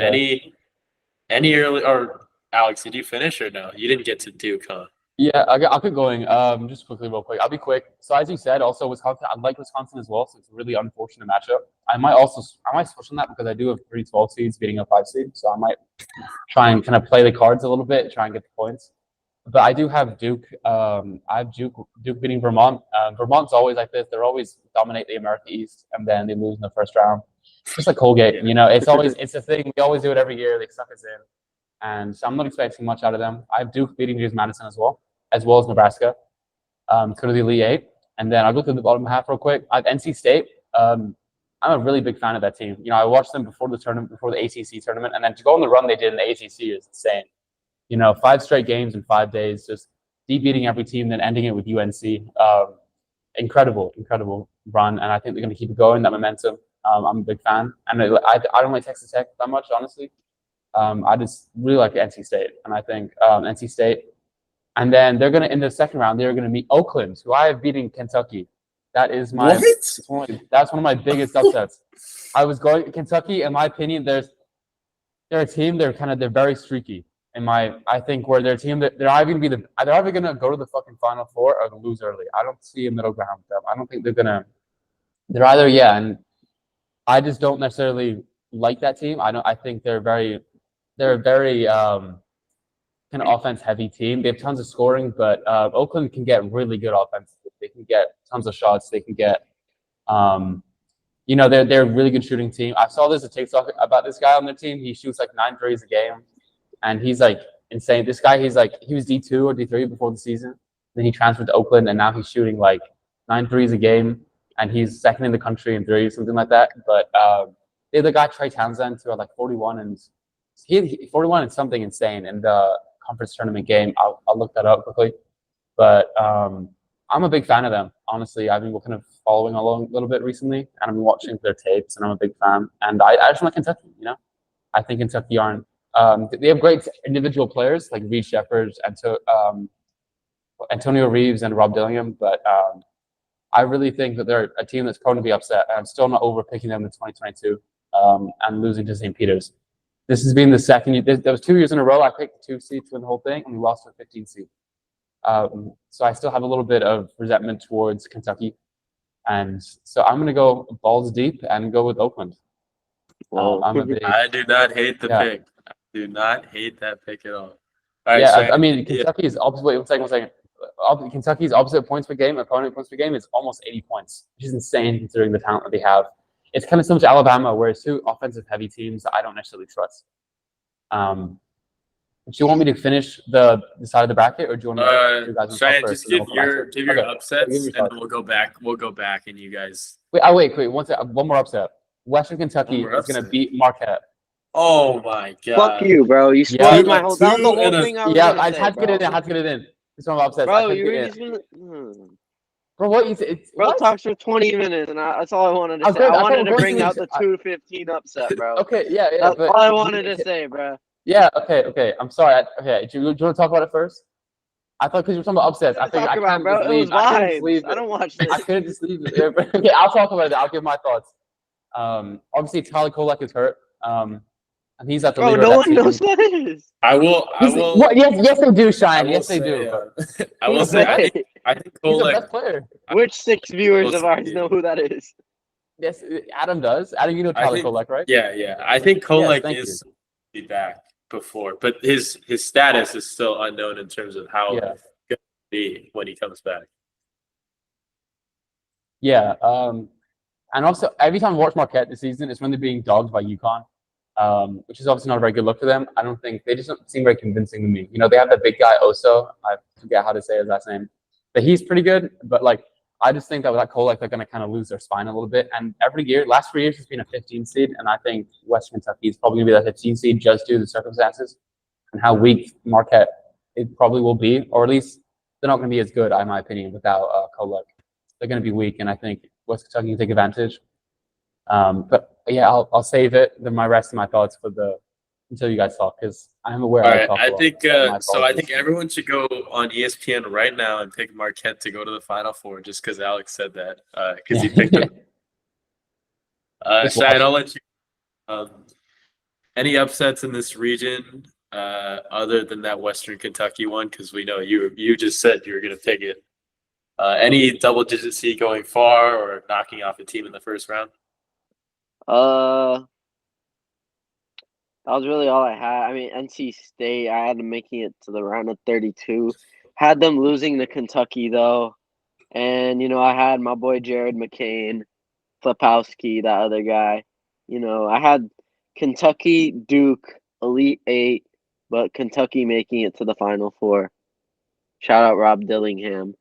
any early, or Alex, did you finish or no? You didn't get to Duke, huh? Yeah, I'll keep going. Just real quick. I'll be quick. So as you said, also Wisconsin, I like Wisconsin as well, so it's a really unfortunate matchup. I might switch on that because I do have 3 12 seeds beating a 5 seed, so I might try and kind of play the cards a little bit, try and get the points. But I do have Duke. I have Duke beating Vermont. Vermont's always like this. They're always dominate the America East, and then they lose in the first round. Just like Colgate, it's a thing. We always do it every year. They suck us in, and so I'm not expecting much out of them. I have Duke beating James Madison as well as Nebraska. To go to the Elite Eight, and then I'll go through the bottom half real quick. I have NC State. I'm a really big fan of that team. I watched them before the tournament, before the ACC tournament, and then to go on the run they did in the ACC is insane. 5 straight games in 5 days, just beating every team, then ending it with UNC. Incredible run, and I think they're going to keep it going, that momentum. I'm a big fan, and I don't like Texas Tech that much, honestly. I just really like NC State, and I think NC State, and then they're going to, in the second round, they're going to meet Oakland, who I have beating Kentucky. That is that's one of my biggest upsets. I was going to Kentucky. In my opinion, they're a team. They're very streaky. I think where their team that they're either going to go to the fucking Final Four or lose early. I don't see a middle ground with them. I don't think they're gonna. They're either and I just don't necessarily like that team. I think they're a very kind of offense heavy team. They have tons of scoring, but Oakland can get really good offense. They can get tons of shots. They can get they're a really good shooting team. I saw a TikTok about this guy on their team. He shoots like 9 threes a game. And he's like insane. This guy, he was D2 or D3 before the season. Then he transferred to Oakland, and now he's shooting like 9 threes a game, and he's second in the country in threes, something like that. But they have the guy Trey Townsend who had like 41 and he 41 and something insane in the conference tournament game. I'll look that up quickly. But I'm a big fan of them. Honestly, I've been kind of following along a little bit recently, and I've been watching their tapes, and I'm a big fan. And I just like Kentucky. I think Kentucky aren't. They have great individual players like Reed Shepherd, Antonio Reeves, and Rob Dillingham, but I really think that they're a team that's going to be upset. I'm still not overpicking them in 2022 and losing to St. Peter's. This has been the second year. There was 2 years in a row I picked 2 seed to win the whole thing, and we lost to a 15 seed. So I still have a little bit of resentment towards Kentucky. And so I'm going to go balls deep and go with Oakland. I do not hate the pick. I do not hate that pick at all. All right, I mean, Kentucky is opposite. One second. Kentucky's opposite points per game, opponent points per game is almost 80 points, which is insane considering the talent that they have. It's kind of similar to Alabama, where it's 2 offensive-heavy teams that I don't necessarily trust. Do you want me to finish the side of the bracket, or do you want to? Shayan, just give your upsets, and then we'll go back. We'll go back, and you guys. Wait. One more upset. Western Kentucky is going to beat Marquette. Oh my god! Fuck you, bro. You spoiled my whole. That was the whole thing I was I had to get it in. It's one of my upsets. Bro, you were just gonna. Bro, what you say? Bro talks for 20 minutes, and that's all I wanted to say. I wanted to bring out the 2-15 upset, bro. Okay, yeah. That's all I wanted to say, bro. Yeah, okay. I'm sorry. Do you want to talk about it first? I thought because you were talking about upsets. I think I couldn't bro. It was vibes. I don't watch this. I couldn't just leave it. Okay, I'll talk about it. I'll give my thoughts. Obviously, Tyler Kolek is hurt. And he's at the leader. No one knows what it is. I will. What? Yes, they do, Shine. Yes, they do. I will say. I think Kolek. He's the best player. Which 6 viewers of ours know who that is? Yes, Adam does. Adam, you know Tyler Kolek, right? Yeah. I think Kolek is back before, but his status is still unknown in terms of how good he'll be when he comes back. Yeah. And also, every time I watch Marquette this season, it's when they're being dogged by UConn, which is obviously not a very good look for them. I don't think they just don't seem very convincing to me. You know, they have that big guy Oso. I forget how to say his last name, but he's pretty good. But like, I just think that without Kolek, they're going to kind of lose their spine a little bit. And every year, last 3 years, it's been a 15 seed, and I think Western Kentucky is probably going to be that 15 seed just due to the circumstances and how weak Marquette it probably will be, or at least they're not going to be as good, in my opinion, without Kolek. They're going to be weak, and I think West Kentucky can take advantage. But yeah, I'll save it. Then my rest of my thoughts until you guys talk, because I'm aware. All right, I think so. I think everyone should go on ESPN right now and pick Marquette to go to the Final Four, just because Alex said that. Because he picked them. Shayan, I'll let you. Any upsets in this region other than that Western Kentucky one? Because we know you just said you were going to pick it. Any double-digit seed going far or knocking off a team in the first round? That was really all I had. I mean, NC State, I had them making it to the round of 32. Had them losing to Kentucky, though. And, I had my boy Jared McCain, Flipowski, that other guy. I had Kentucky, Duke, Elite 8, but Kentucky making it to the Final Four. Shout out Rob Dillingham.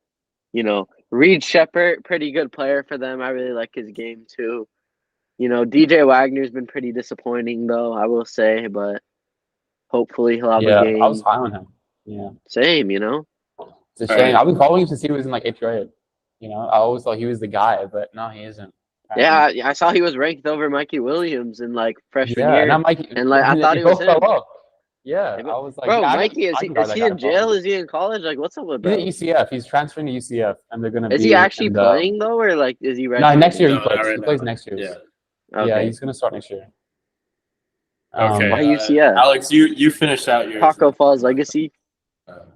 Reed Shepherd, pretty good player for them. I really like his game, too. DJ Wagner's been pretty disappointing, though, I will say, but hopefully he'll have a game. Yeah, I was high on him. Yeah. Same, It's a shame. I've been following him since he was in, 8th grade. I always thought he was the guy, but no, he isn't. Yeah, I saw he was ranked over Mikey Williams in, freshman year. And I thought he was him. Yeah, I was like, bro, Mikey, is he in jail? Is he in college? What's up with that? He's at UCF. He's transferring to UCF, and they're going to be. Is he actually playing, though, or, is he ready? No, next year he plays. He plays next year. Yeah. Okay. Yeah, he's going to start next year. Okay. Why UCF? Alex, you finish out yours. Taco Falls legacy.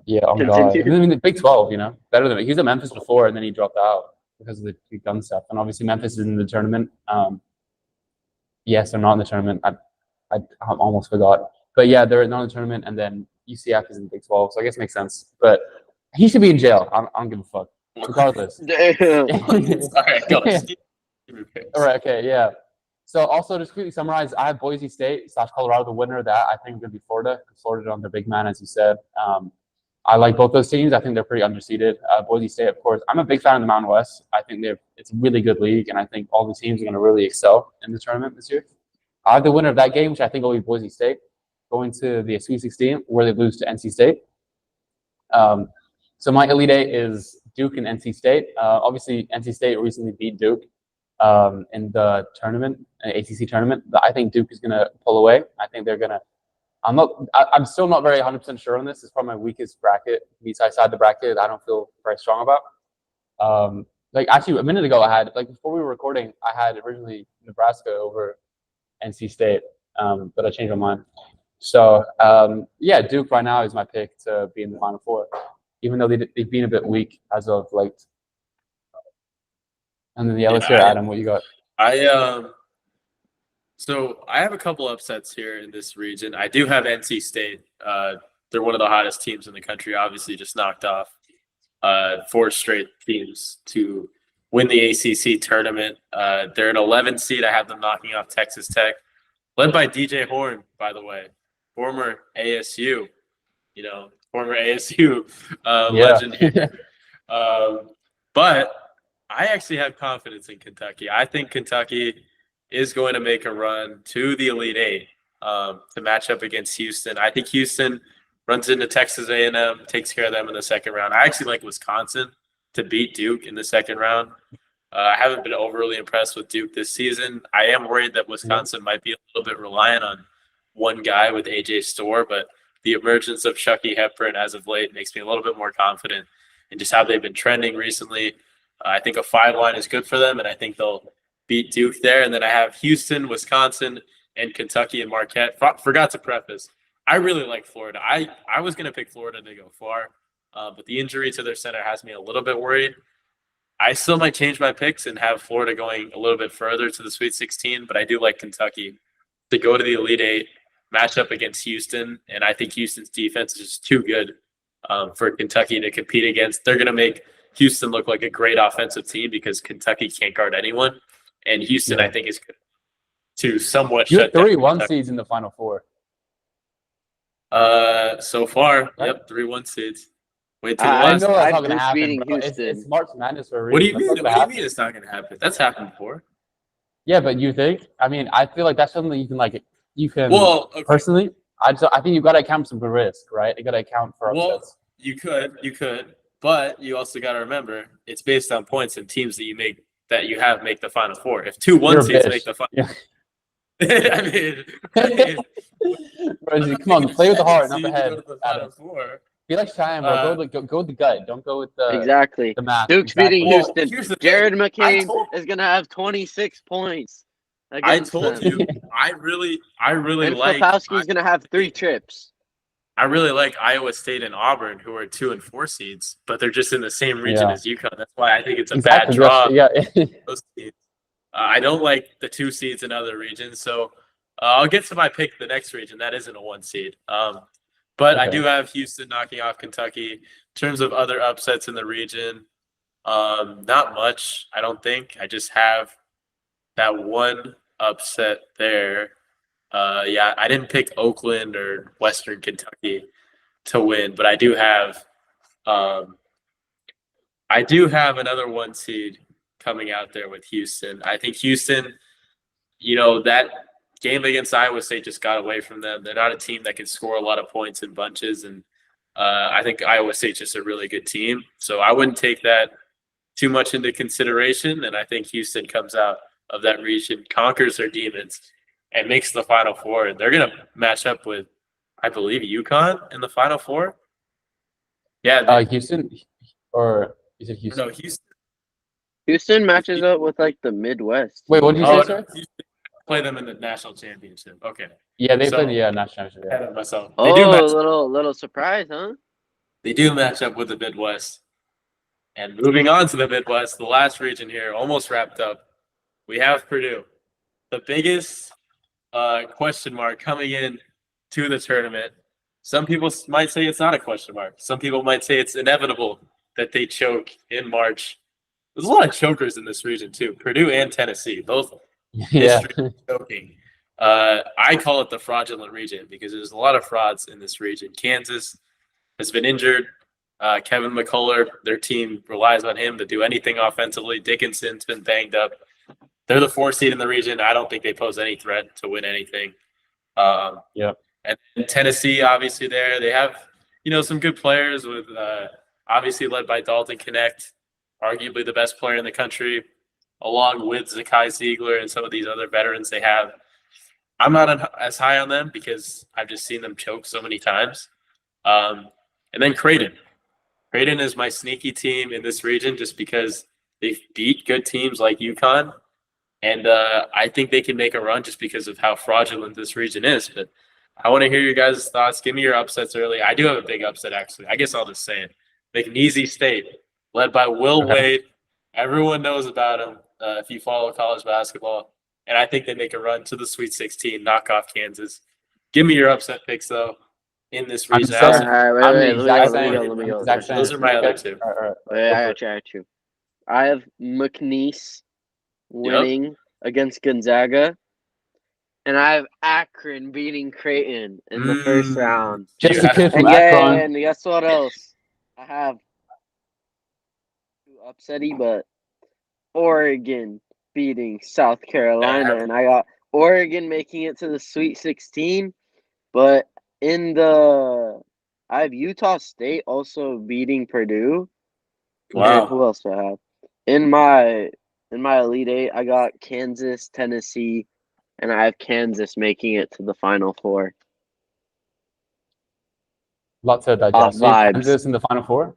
Yeah, oh my God. I mean, the Big 12, better than it. He was at Memphis before, and then he dropped out because of the gun stuff. And obviously, Memphis is in the tournament. Yes, they're not in the tournament. I almost forgot. But yeah, they're not in the tournament, and then UCF is in the Big 12, so I guess it makes sense. But he should be in jail. I don't give a fuck. Regardless. Damn. All right, go. All right, okay, yeah. So also, just quickly summarize, I have Boise State / Colorado, the winner of that. I think it's going to be Florida. Florida on their big man, as you said. I like both those teams. I think they're pretty underseeded. Boise State, of course. I'm a big fan of the Mountain West. I think it's a really good league, and I think all the teams are going to really excel in the tournament this year. I have the winner of that game, which I think will be Boise State, going to the Sweet 16, where they lose to NC State. So my Elite Eight is Duke and NC State. Obviously, NC State recently beat Duke in the tournament, an ACC tournament. But I think Duke is going to pull away. I think they're going to. I'm still not very 100% sure on this. It's probably my weakest bracket. Besides the bracket, I don't feel very strong about. Actually, a minute ago, before we were recording, I had originally Nebraska over NC State. but I changed my mind. So yeah, Duke right now is my pick to be in the Final Four, even though they've been a bit weak as of late. And then let's hear Adam. What you got? So I have a couple upsets here in this region. I do have NC State. They're one of the hottest teams in the country. Obviously, just knocked off 4 straight teams to win the ACC tournament. They're an 11 seed. I have them knocking off Texas Tech, led by DJ Horn, by the way, former ASU. Former ASU legend here. But I actually have confidence in Kentucky. I think Kentucky is going to make a run to the Elite Eight to match up against Houston. I think Houston runs into Texas A&M, takes care of them in the second round. I actually like Wisconsin to beat Duke in the second round. I haven't been overly impressed with Duke this season. I am worried that Wisconsin might be a little bit reliant on one guy with A.J. Storr, but the emergence of Chucky Hepburn as of late makes me a little bit more confident in just how they've been trending recently. I think a 5 line is good for them, and I think they'll beat Duke there. And then I have Houston, Wisconsin, and Kentucky and Marquette. Forgot to preface, I really like Florida. I was going to pick Florida to go far, but the injury to their center has me a little bit worried. I still might change my picks and have Florida going a little bit further to the Sweet 16, but I do like Kentucky to go to the Elite Eight, match up against Houston, and I think Houston's defense is just too good for Kentucky to compete against. They're going to make Houston look like a great offensive team because Kentucky can't guard anyone, and Houston, I think, is good to somewhat shut down. 3 1 seeds in the Final Four. So far, right? Yep, 3 1 seeds. Wait till I know that's not going to Duke's happen. beating Bro. Houston. It's March Madness for a reason. What do you mean? What do you mean it's not going to happen? That's happened before. Yeah, but you think? I mean, I feel like that's something you can Well, okay. Personally, I think you've got to account for some risk, right? You got to account for upsets. You could, but you also got to remember it's based on points and teams that you make the Final Four. If 2 1 seeds make the Final, yeah. I mean, Bro, come on, play with the heart, not the head. Be like Shayan, bro. Go with the gut. Don't go with the exactly the math. Duke's beating Houston. Jared McCain is gonna have 26 points. I told you. I really and like. Kopowski's gonna have 3 trips. I really like Iowa State and Auburn, who are 2 and 4 seeds, but they're just in the same region as UConn. That's why I think it's a bad draw. Yeah. Those teams. I don't like the 2 seeds in other regions, so I'll get to my pick. The next region that isn't a 1 seed. But I do have Houston knocking off Kentucky. In terms of other upsets in the region, not much, I don't think. I just have that one upset there. I didn't pick Oakland or Western Kentucky to win, but I do have another 1 seed coming out there with Houston. I think Houston, that game against Iowa State just got away from them. They're not a team that can score a lot of points in bunches, and I think Iowa State's just a really good team. So I wouldn't take that too much into consideration, and I think Houston comes out of that region, conquers their demons, and makes the Final Four. They're going to match up with, I believe, UConn in the Final Four. Yeah. Houston, or is it Houston? No, Houston. Houston matches up with the Midwest. Wait, what did you say, sir? Play them in the national championship. Okay. Yeah, they play the national championship. Ahead of myself. Little surprise, huh? They do match up with the Midwest. And moving on to the Midwest, the last region here, almost wrapped up. We have Purdue, the biggest question mark coming in to the tournament. Some people might say it's not a question mark. Some people might say it's inevitable that they choke in March. There's a lot of chokers in this region too. Purdue and Tennessee, both history choking. I call it the fraudulent region because there's a lot of frauds in this region. Kansas has been injured. Kevin McCullough, their team relies on him to do anything offensively. Dickinson's been banged up. They're the 4 seed in the region. I don't think they pose any threat to win anything. And Tennessee, obviously, they have some good players with obviously led by Dalton Knecht, arguably the best player in the country, along with Zakai Ziegler and some of these other veterans they have. I'm not as high on them because I've just seen them choke so many times. And then Creighton. Creighton is my sneaky team in this region just because they beat good teams like UConn And I think they can make a run just because of how fraudulent this region is. But I want to hear your guys' thoughts. Give me your upsets early. I do have a big upset, actually. I guess I'll just say it. McNeese State, led by Will Wade. Everyone knows about him if you follow college basketball. And I think they make a run to the Sweet 16, knock off Kansas. Give me your upset picks, though, in this region. All right, wait, let me go. Those are my other two. Wait, I got you. I have McNeese winning against Gonzaga, and I have Akron beating Creighton in the first round. Just a kid from Akron. And guess what else? I have upsetty, but Oregon beating South Carolina, and I got Oregon making it to the Sweet 16. But I have Utah State also beating Purdue. Wow. And who else do I have? In my Elite Eight, I got Kansas, Tennessee, and I have Kansas making it to the Final Four. Lots to digest. Kansas in the Final Four?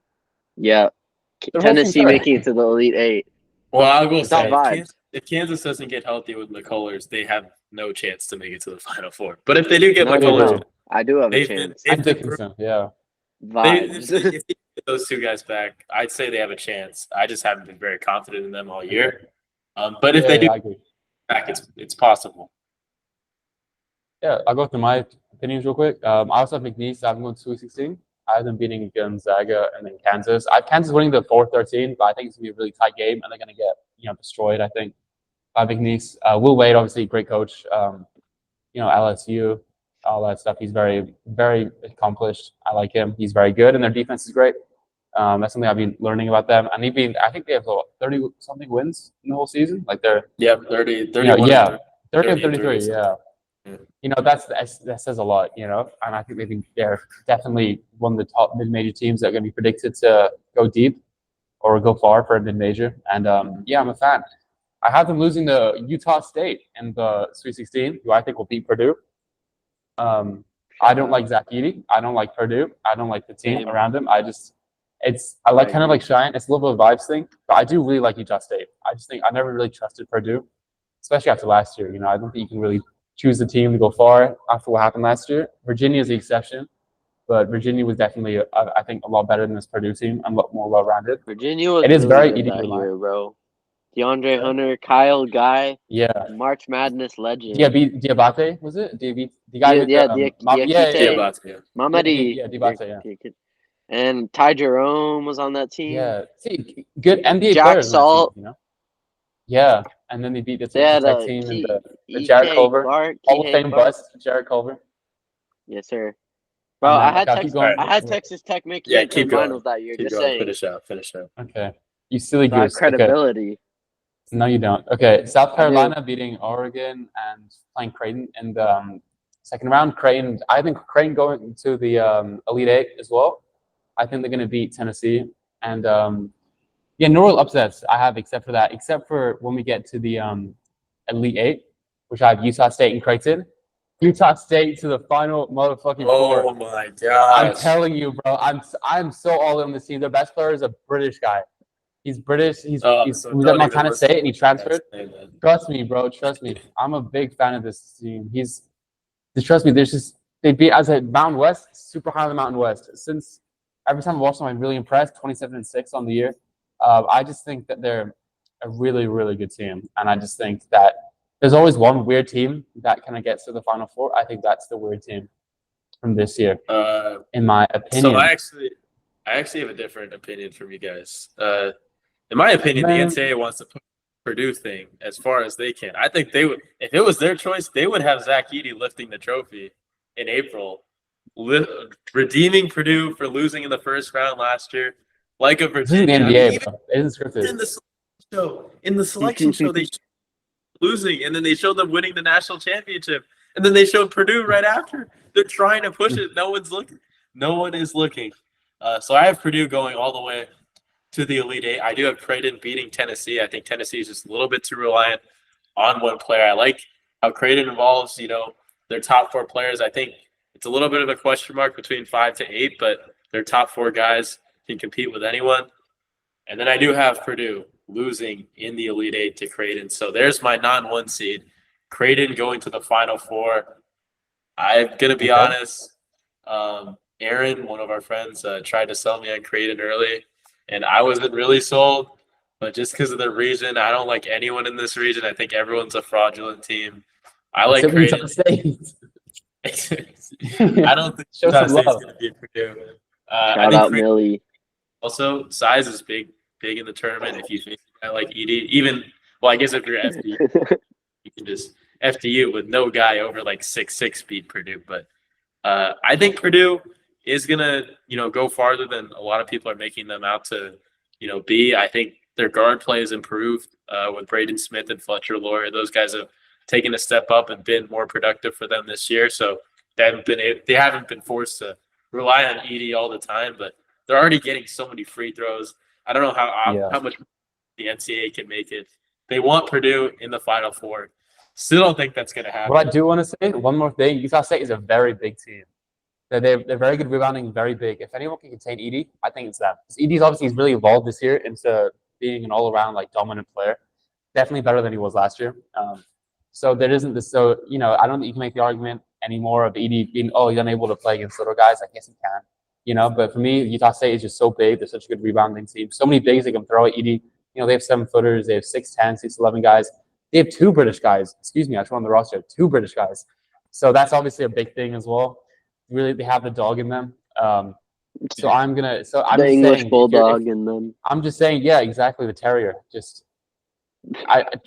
Yeah. Tennessee making it to the Elite Eight. Well, I'll go say if Kansas doesn't get healthy with McCullers, they have no chance to make it to the Final Four. But if they do get McCullers, I do have a chance. I'm thinking so, yeah. If they get those two guys back, I'd say they have a chance. I just haven't been very confident in them all year. But if they do back, it's possible. Yeah, I'll go through my opinions real quick. I also have McNeese. I'm going to Sweet 16. I have them beating Gonzaga and then Kansas. I have Kansas winning the 4-13, but I think it's going to be a really tight game, and they're going to get destroyed, I think, by McNeese. Will Wade, obviously, great coach. LSU, all that stuff. He's very, very accomplished. I like him. He's very good, and their defense is great. That's something I've been learning about them. And I think they have 30-something wins in the whole season. Like they're 30 and 33. Yeah. That says a lot, and I think they're definitely one of the top mid-major teams that are going to be predicted to go deep or go far for a mid-major. And I'm a fan. I have them losing to Utah State in the Sweet 16, who I think will beat Purdue. I don't like Zach Edey. I don't like Purdue. I don't like the team around him. I like kind of like Shayan. It's a little bit of a vibes thing, but I do really like Utah State. I just think I never really trusted Purdue, especially after last year. I don't think you can really choose the team to go far after what happened last year. Virginia is the exception, but Virginia was definitely, I think, a lot better than this Purdue team and a lot more well-rounded. Virginia was very good that year, bro. DeAndre Hunter, Kyle Guy, March Madness legend. Diabate, was it? The guy with Diabate. Mamadi. Diabate, And Ty Jerome was on that team. Yeah, see, good NBA Jack players. Salt. Team, Yeah, and then they beat the Tech team and the Jared Culver. Hall of Fame bust, Jared Culver. Yes, sir. Bro, I had Texas Tech making it to the finals that year. Just saying. Finish out. Okay. You silly goose. Credibility. Okay. No, you don't. Okay, South Carolina beating Oregon and playing Creighton in the second round. I think Creighton going to the Elite Eight as well. I think they're going to beat Tennessee. And no real upsets I have except for when we get to the Elite Eight, which I have Utah State and Creighton. Utah State to the final motherfucking four. Oh my god! I'm telling you, bro. I'm so all in on this team. Their best player is a British guy. He's British. He was at Montana State and he transferred. Trust me, bro. Trust me. I'm a big fan of this team. Trust me. They beat as a Mountain West, super high on the Mountain West. Since every time I watch them, I'm really impressed. 27-6 on the year. I just think that they're a really, really good team, and I just think that there's always one weird team that kind of gets to the Final Four. I think that's the weird team from this year, in my opinion. So I actually have a different opinion from you guys. In my opinion, the NCAA wants to put the Purdue thing as far as they can. I think they would, if it was their choice, they would have Zach Edey lifting the trophy in April, redeeming Purdue for losing in the first round last year, like a Virginia. This is the NBA, bro. It isn't scripted. In the selection show, they showed losing, and then they showed them winning the national championship, and then they showed Purdue right after. They're trying to push it. No one's looking. No one is looking. So I have Purdue going all the way to the Elite Eight. I do have Creighton beating Tennessee. I think Tennessee is just a little bit too reliant on one player. I like how Creighton involves, their top four players. I think it's a little bit of a question mark between 5 to 8, but their top four guys can compete with anyone. And then I do have Purdue losing in the Elite Eight to Creighton. So there's my non-1 seed. Creighton going to the Final Four. I'm gonna be honest. Aaron, one of our friends, tried to sell me on Creighton early, and I wasn't really sold. But just because of the region, I don't like anyone in this region. I think everyone's a fraudulent team. I like Creighton. I don't think Utah State's going to beat Purdue. Shout out Millie. Also, size is big in the tournament. If you face a guy like Edie, I guess if you're FDU, you can just FDU with no guy over like 6'6" beat Purdue. But I think Purdue is going to, go farther than a lot of people are making them out to, be. I think their guard play has improved with Braden Smith and Fletcher Loyer. Those guys have taken a step up and been more productive for them this year. So they haven't been forced to rely on Edie all the time, but they're already getting so many free throws. I don't know how much the NCAA can make it. They want Purdue in the Final Four. Still don't think that's going to happen. What I do want to say, one more thing, Utah State is a very big team. They're very good rebounding, very big. If anyone can contain Edie, I think it's them. Edie's obviously he's really evolved this year into being an all-around dominant player. Definitely better than he was last year. So there isn't this. So I don't think you can make the argument anymore of Edie being he's unable to play against little guys. I guess he can. But for me, Utah State is just so big. They're such a good rebounding team. So many bigs they can throw at Edie. They have 7-footers. They have 6'10", 6'11" guys. They have 2 British guys. Excuse me, I just on the roster. 2 British guys. So that's obviously a big thing as well. Really, they have the dog in them. So I'm the English bulldog in them. I'm just saying, yeah, exactly, the terrier.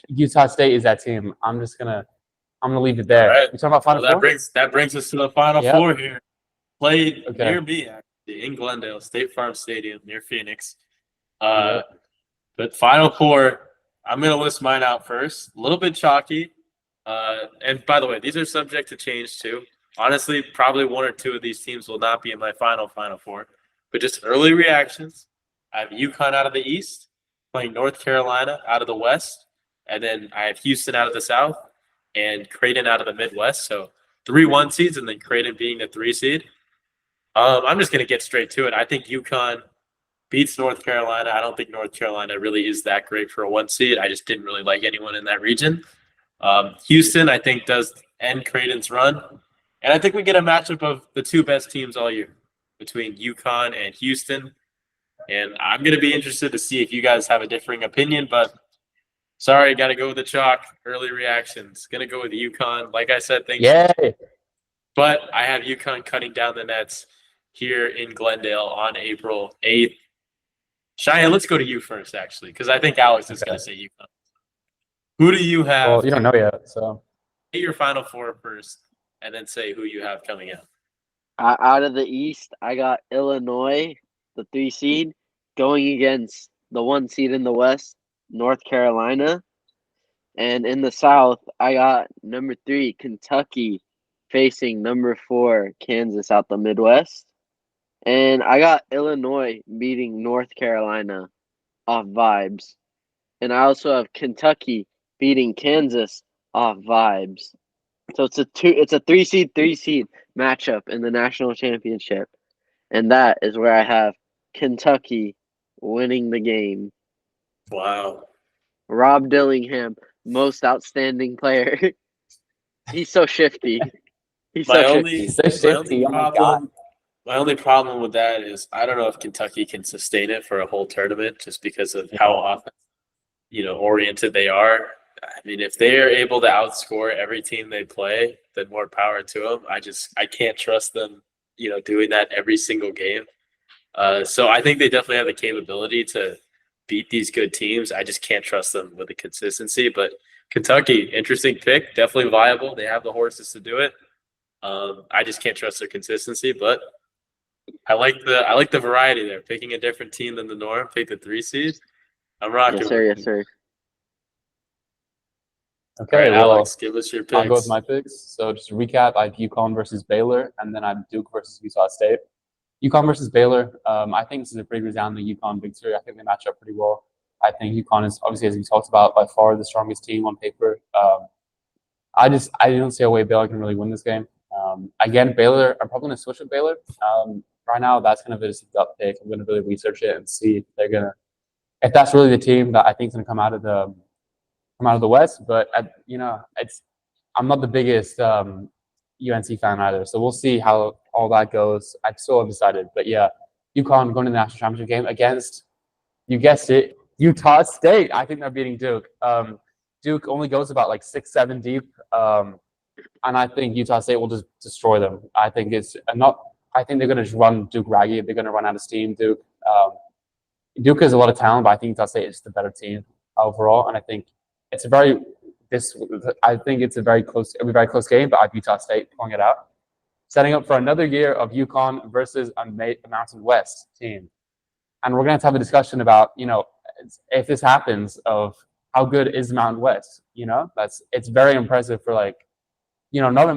Utah State is that team. I'm gonna leave it there. Right. We're talking about Final Four? That brings us to the Final Four here. Played near me, actually, in Glendale, State Farm Stadium near Phoenix. But Final Four, I'm gonna list mine out first. A little bit chalky. And by the way, these are subject to change too. Honestly, probably 1 or 2 of these teams will not be in my Final Four. But just early reactions. I have UConn out of the East, playing North Carolina out of the West, and then I have Houston out of the South and Creighton out of the Midwest. So 3 1 seeds and then Creighton being the 3 seed. I'm just going to get straight to it. I think UConn beats North Carolina. I don't think North Carolina really is that great for a 1 seed. I just didn't really like anyone in that region. Houston, I think, does end Creighton's run. And I think we get a matchup of the 2 best teams all year between UConn and Houston. And I'm going to be interested to see if you guys have a differing opinion, but sorry, got to go with the chalk. Early reactions. Going to go with UConn. Like I said, but I have UConn cutting down the nets here in Glendale on April 8th. Shayan, let's go to you first, actually, because I think Alex is going to say UConn. Who do you have? Well, you don't know yet, so. Get your Final Four first, and then say who you have coming out. Out of the East, I got Illinois, the 3 seed, going against the 1 seed in the West, North Carolina. And in the South, I got number 3, Kentucky, facing number 4, Kansas out the Midwest. And I got Illinois beating North Carolina off vibes. And I also have Kentucky beating Kansas off vibes. So it's a 3 seed matchup in the national championship. And that is where I have Kentucky winning the game. Wow. Rob Dillingham, most outstanding player. He's so shifty. My only problem with that is I don't know if Kentucky can sustain it for a whole tournament just because of how often, oriented they are. I mean, if they are able to outscore every team they play, then more power to them. I can't trust them, doing that every single game. So I think they definitely have the capability to beat these good teams. I just can't trust them with the consistency. But Kentucky, interesting pick, definitely viable. They have the horses to do it. I just can't trust their consistency, but I like the variety there. Picking a different team than the norm, pick the 3 seed. I'm rocking. Yes, sir. Okay, right, Alex, give us your picks. I'll go with my picks. So just to recap, I have UConn versus Baylor, and then I have Duke versus Utah State. UConn versus Baylor, I think this is a pretty resounding UConn victory. I think they match up pretty well. I think UConn is, obviously, as we talked about, by far the strongest team on paper. I don't see a way Baylor can really win this game. Again, Baylor, I'm probably going to switch with Baylor. Right now, that's kind of a gut pick. I'm going to really research it and see if they're going to if that's really the team that I think is going to come out of the West. But I'm not the biggest UNC fan either, so we'll see how all that goes. I still undecided, but yeah, UConn going to the national championship game against, you guessed it, Utah State. I think they're beating Duke. Duke only goes about like 6-7 deep, and I think Utah State will just destroy them. I think I think they're going to just run Duke ragged. They're going to run out of steam. Duke has a lot of talent, but I think Utah State is the better team overall, and I think it's a very close. It'll be a very close game, but I have Utah State pulling it out, setting up for another year of UConn versus a Mountain West team, and we're going to have a discussion about if this happens of how good is Mountain West. It's very impressive for not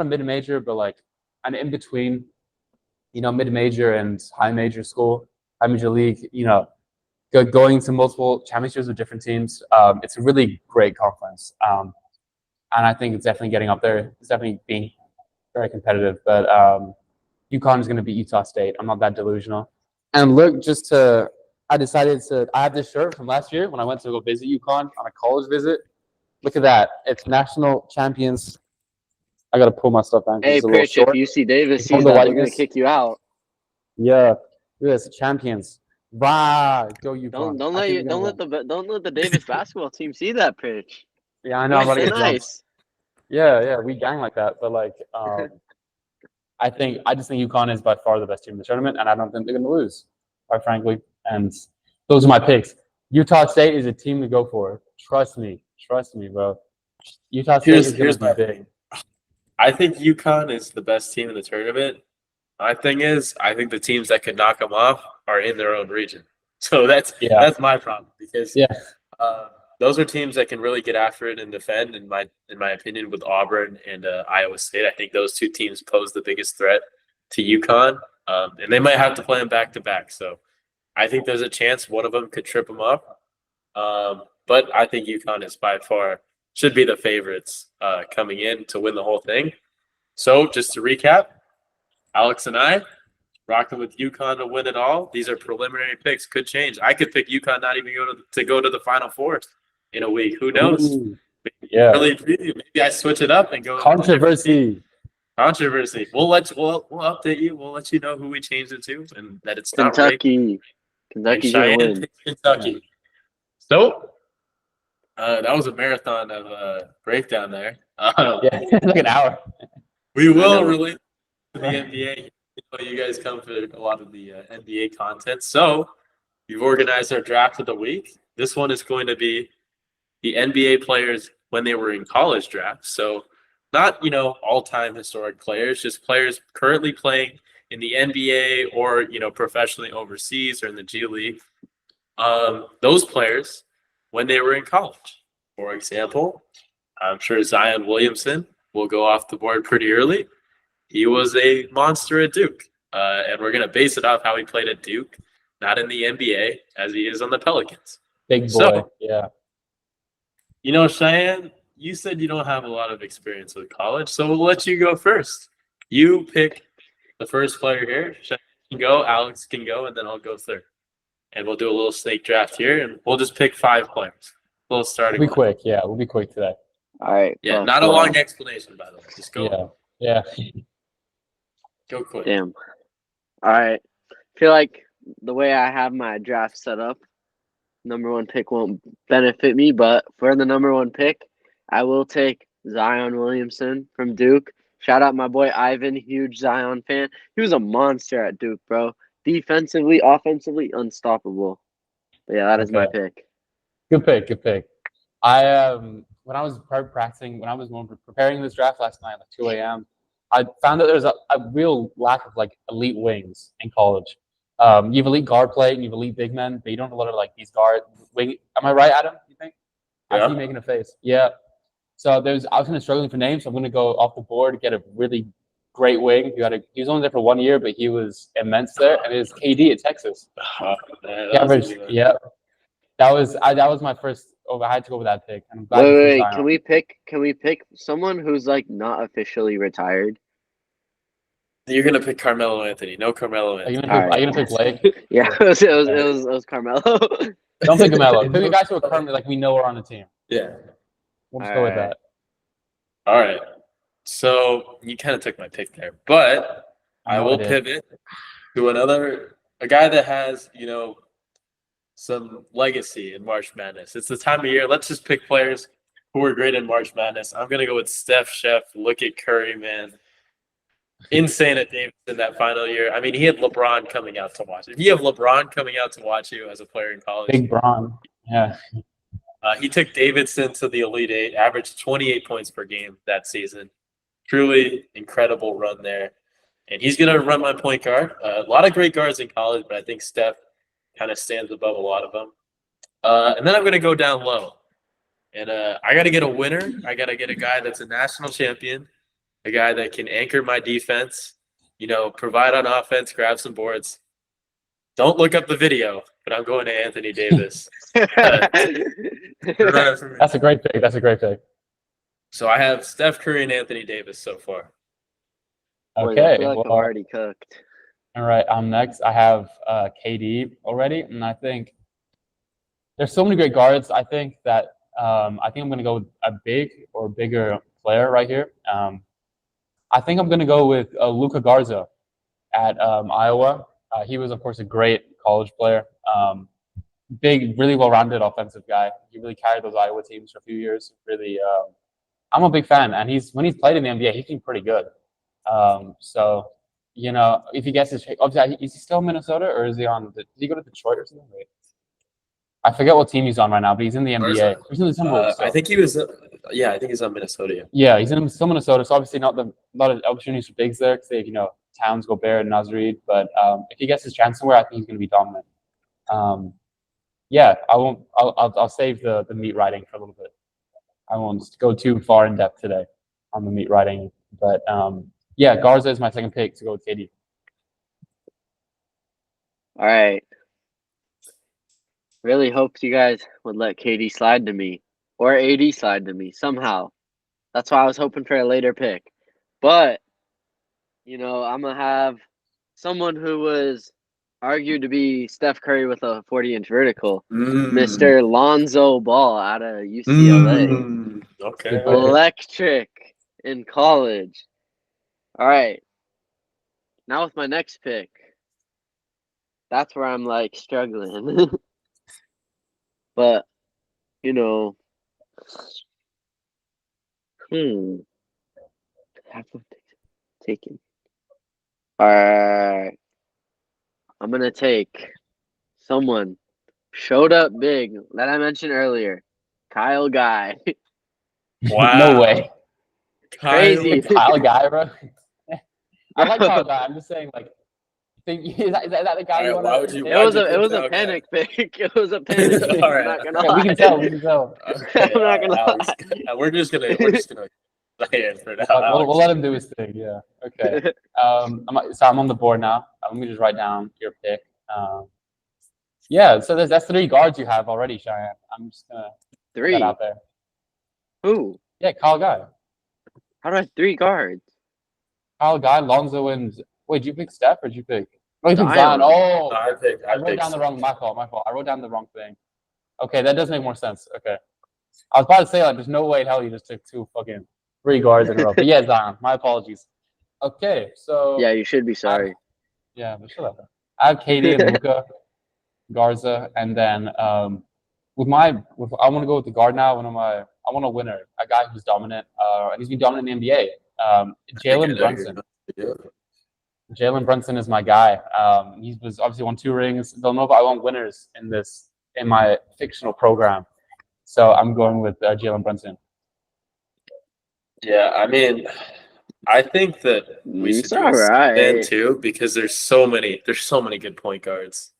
a mid major, but like an in between, mid major and high major school, high major league. Going to multiple championships with different teams. It's a really great conference, and I think it's definitely getting up there. It's definitely being very competitive. But UConn is going to beat Utah State. I'm not that delusional. And look, I have this shirt from last year when I went to go visit UConn on a college visit. Look at that. It's national champions. I got to pull my stuff down. Hey, Pritch, if UC Davis sees that, they're going to kick you out. Yeah. Look at this. Champions. Wow, go UConn. Don't let the Davis basketball team see that, Pritch. Yeah, I know. I'm about to get nice. Yeah, we gang like that. But I just think UConn is by far the best team in the tournament, and I don't think they're going to lose, quite frankly. And those are my picks. Utah State is a team to go for. Trust me, bro. Utah State is going to be big. I think UConn is the best team in the tournament. My thing is, I think the teams that could knock them off are in their own region. So that's my problem, because those are teams that can really get after it and defend. In my opinion, with Auburn and Iowa State, I think those two teams pose the biggest threat to UConn, and they might have to play them back to back. So I think there's a chance one of them could trip them up. But I think UConn is by far should be the favorites coming in to win the whole thing. So just to recap, Alex and I rocking with UConn to win it all. These are preliminary picks. Could change. I could pick UConn not even go to the Final Four in a week. Who knows? Ooh, yeah. Early preview. Maybe I switch it up and go controversy. We'll update you. We'll let you know who we changed it to and that it's Kentucky. not right. Kentucky's gonna win. Kentucky. So that was a marathon of breakdown there. Like an hour. We will relate to the NBA. You guys come for a lot of the NBA content. So we've organized our draft of the week. This one is going to be the NBA players when they were in college drafts. So not, all-time historic players, just players currently playing in the NBA or, professionally overseas or in the G League. Those players when they were in college. For example, I'm sure Zion Williamson will go off the board pretty early. He was a monster at Duke, and we're going to base it off how he played at Duke, not in the NBA, as he is on the Pelicans. Big boy, so, yeah. Shayan, you said you don't have a lot of experience with college, so we'll let you go first. You pick the first player here. Shayan can go, Alex can go, and then I'll go third. And we'll do a little snake draft here, and we'll just pick 5 players. A little starting. We'll be quick, yeah. We'll be quick today. All right. Yeah, not a long explanation, by the way. Just go. Yeah. Go quick. Damn. All right. I feel like the way I have my draft set up, number 1 pick won't benefit me, but for the number 1 pick, I will take Zion Williamson from Duke. Shout out my boy Ivan, huge Zion fan. He was a monster at Duke, bro. Defensively, offensively, unstoppable. But yeah, that is my pick. Good pick. I when I was preparing this draft last night, like 2 a.m., I found that there's a real lack of like elite wings in college. You have elite guard play and you have elite big men, but you don't have a lot of like these guard wing. Am I right, Adam? You think? I see you making a face. Yeah. So I was kind of struggling for names. So I'm going to go off the board, get a really great wing. He was only there for 1 year, but he was immense there. And it was KD at Texas. Yeah. That was my first. I had to go with that pick. I'm glad wait. Can we pick someone who's like not officially retired? You're gonna pick Carmelo Anthony. No Carmelo Anthony. Are you gonna pick Blake? Yeah, it was Carmelo. Don't pick a Melo. Pick a guys who are currently like we know are on the team. Yeah. We'll just go with Alright. that. All right. So you kind of took my pick there, but I know will I did. pivot to a guy that has, some legacy in March Madness. It's the time of year. Let's just pick players who were great in March Madness. I'm gonna go with Steph Chef. Look at Curry, man. Insane at Davis in that final year. I mean, he had LeBron coming out to watch. If you have LeBron coming out to watch you as a player in college, Big Bron. Yeah. he took Davidson to the Elite Eight, averaged 28 points per game that season. Truly incredible run there. And he's going to run my point guard. A lot of great guards in college, but I think Steph kind of stands above a lot of them. And then I'm going to go down low. And I got to get a winner. I got to get a guy that's a national champion, a guy that can anchor my defense, provide on offense, grab some boards. Don't look up the video, but I'm going to Anthony Davis. That's a great pick. That's a great pick. So I have Steph Curry and Anthony Davis so far. Boys, Okay. I feel like I'm already cooked. All right. I'm next. I have KD already, and I think there's so many great guards. I think that I'm going to go with a big or bigger player right here. I think I'm going to go with Luka Garza at Iowa. He was, of course, a great college player. Big, really well-rounded offensive guy. He really carried those Iowa teams for a few years. Really, I'm a big fan, and when he's played in the NBA, he's been pretty good. So, if he gets his, obviously, is he still in Minnesota, or is he on? Did he go to Detroit or something? Wait. I forget what team he's on right now, but he's in the NBA. He's in the Timberwolves. I think he was. I think he's on Minnesota. Yeah, he's still Minnesota. So obviously, not a lot of opportunities for bigs there because they have Towns, Gobert, and Nasrid. But if he gets his chance somewhere, I think he's going to be dominant. I won't. I'll save the meat writing for a little bit. I won't go too far in depth today on the meat writing. But Garza is my second pick to go with KD. All right. Really hoped you guys would let KD slide to me or AD slide to me somehow. That's why I was hoping for a later pick. But, I'm going to have someone who was argued to be Steph Curry with a 40-inch vertical, Mr. Lonzo Ball out of UCLA. Okay. Electric in college. All right. Now with my next pick, that's where I'm struggling. But, taken. All right. I'm going to take someone showed up big that I mentioned earlier. Kyle Guy. Wow. No way. Crazy. Kyle Guy, bro. I like Kyle Guy. I'm just saying, is that the guy you want to? It was a panic pick. It was a panic pick. All right. I'm not gonna lie. We can tell. Okay, I'm not gonna lie. We're just gonna play it for now. We'll let him do his thing. Yeah. Okay. I'm on the board now. Let me just write down your pick. So that's 3 guards you have already, Shayan. I'm just gonna 3 put that out there. Who? Yeah, Kyle Guy. How do I have 3 guards? Kyle Guy, Lonzo, and wait, did you pick Steph or did you pick? Oh, you picked Zion. Zion. Oh, I wrote down the wrong. My fault. I wrote down the wrong thing. Okay, that does make more sense. Okay, I was about to say there's no way in hell you just took 3 guards in a row. But yeah, Zion. My apologies. Okay, so Yeah, you should be sorry. But shut up. I have KD and Luka, Garza, and then I want to go with the guard now. I want a winner, a guy who's dominant, and he's been dominant in the NBA. Jalen Brunson. Jalen Brunson is my guy. He was obviously won 2 rings. Villanova, I want winners in my fictional program. So I'm going with Jalen Brunson. Yeah, I mean, I think that we should do a too because there's so many good point guards.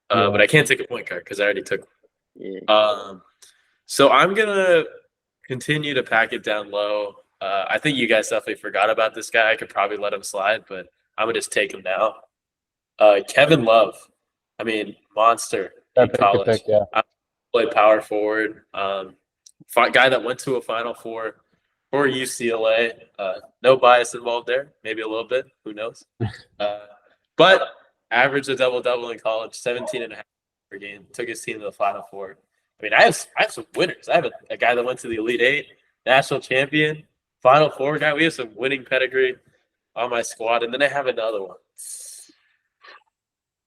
But I can't take a point guard because I already took one. Yeah. So I'm gonna continue to pack it down low. I think you guys definitely forgot about this guy. I could probably let him slide, but I'm gonna just take him now. Kevin Love, I mean, monster in college. Pick, yeah. I played power forward. Guy that went to a Final Four for UCLA. No bias involved there. Maybe a little bit. Who knows? But averaged a double-double in college, 17 and a half per game. Took his team to the Final Four. I mean, I have some winners. I have a guy that went to the Elite Eight, national champion, Final Four guy. We have some winning pedigree on my squad, and then I have another one.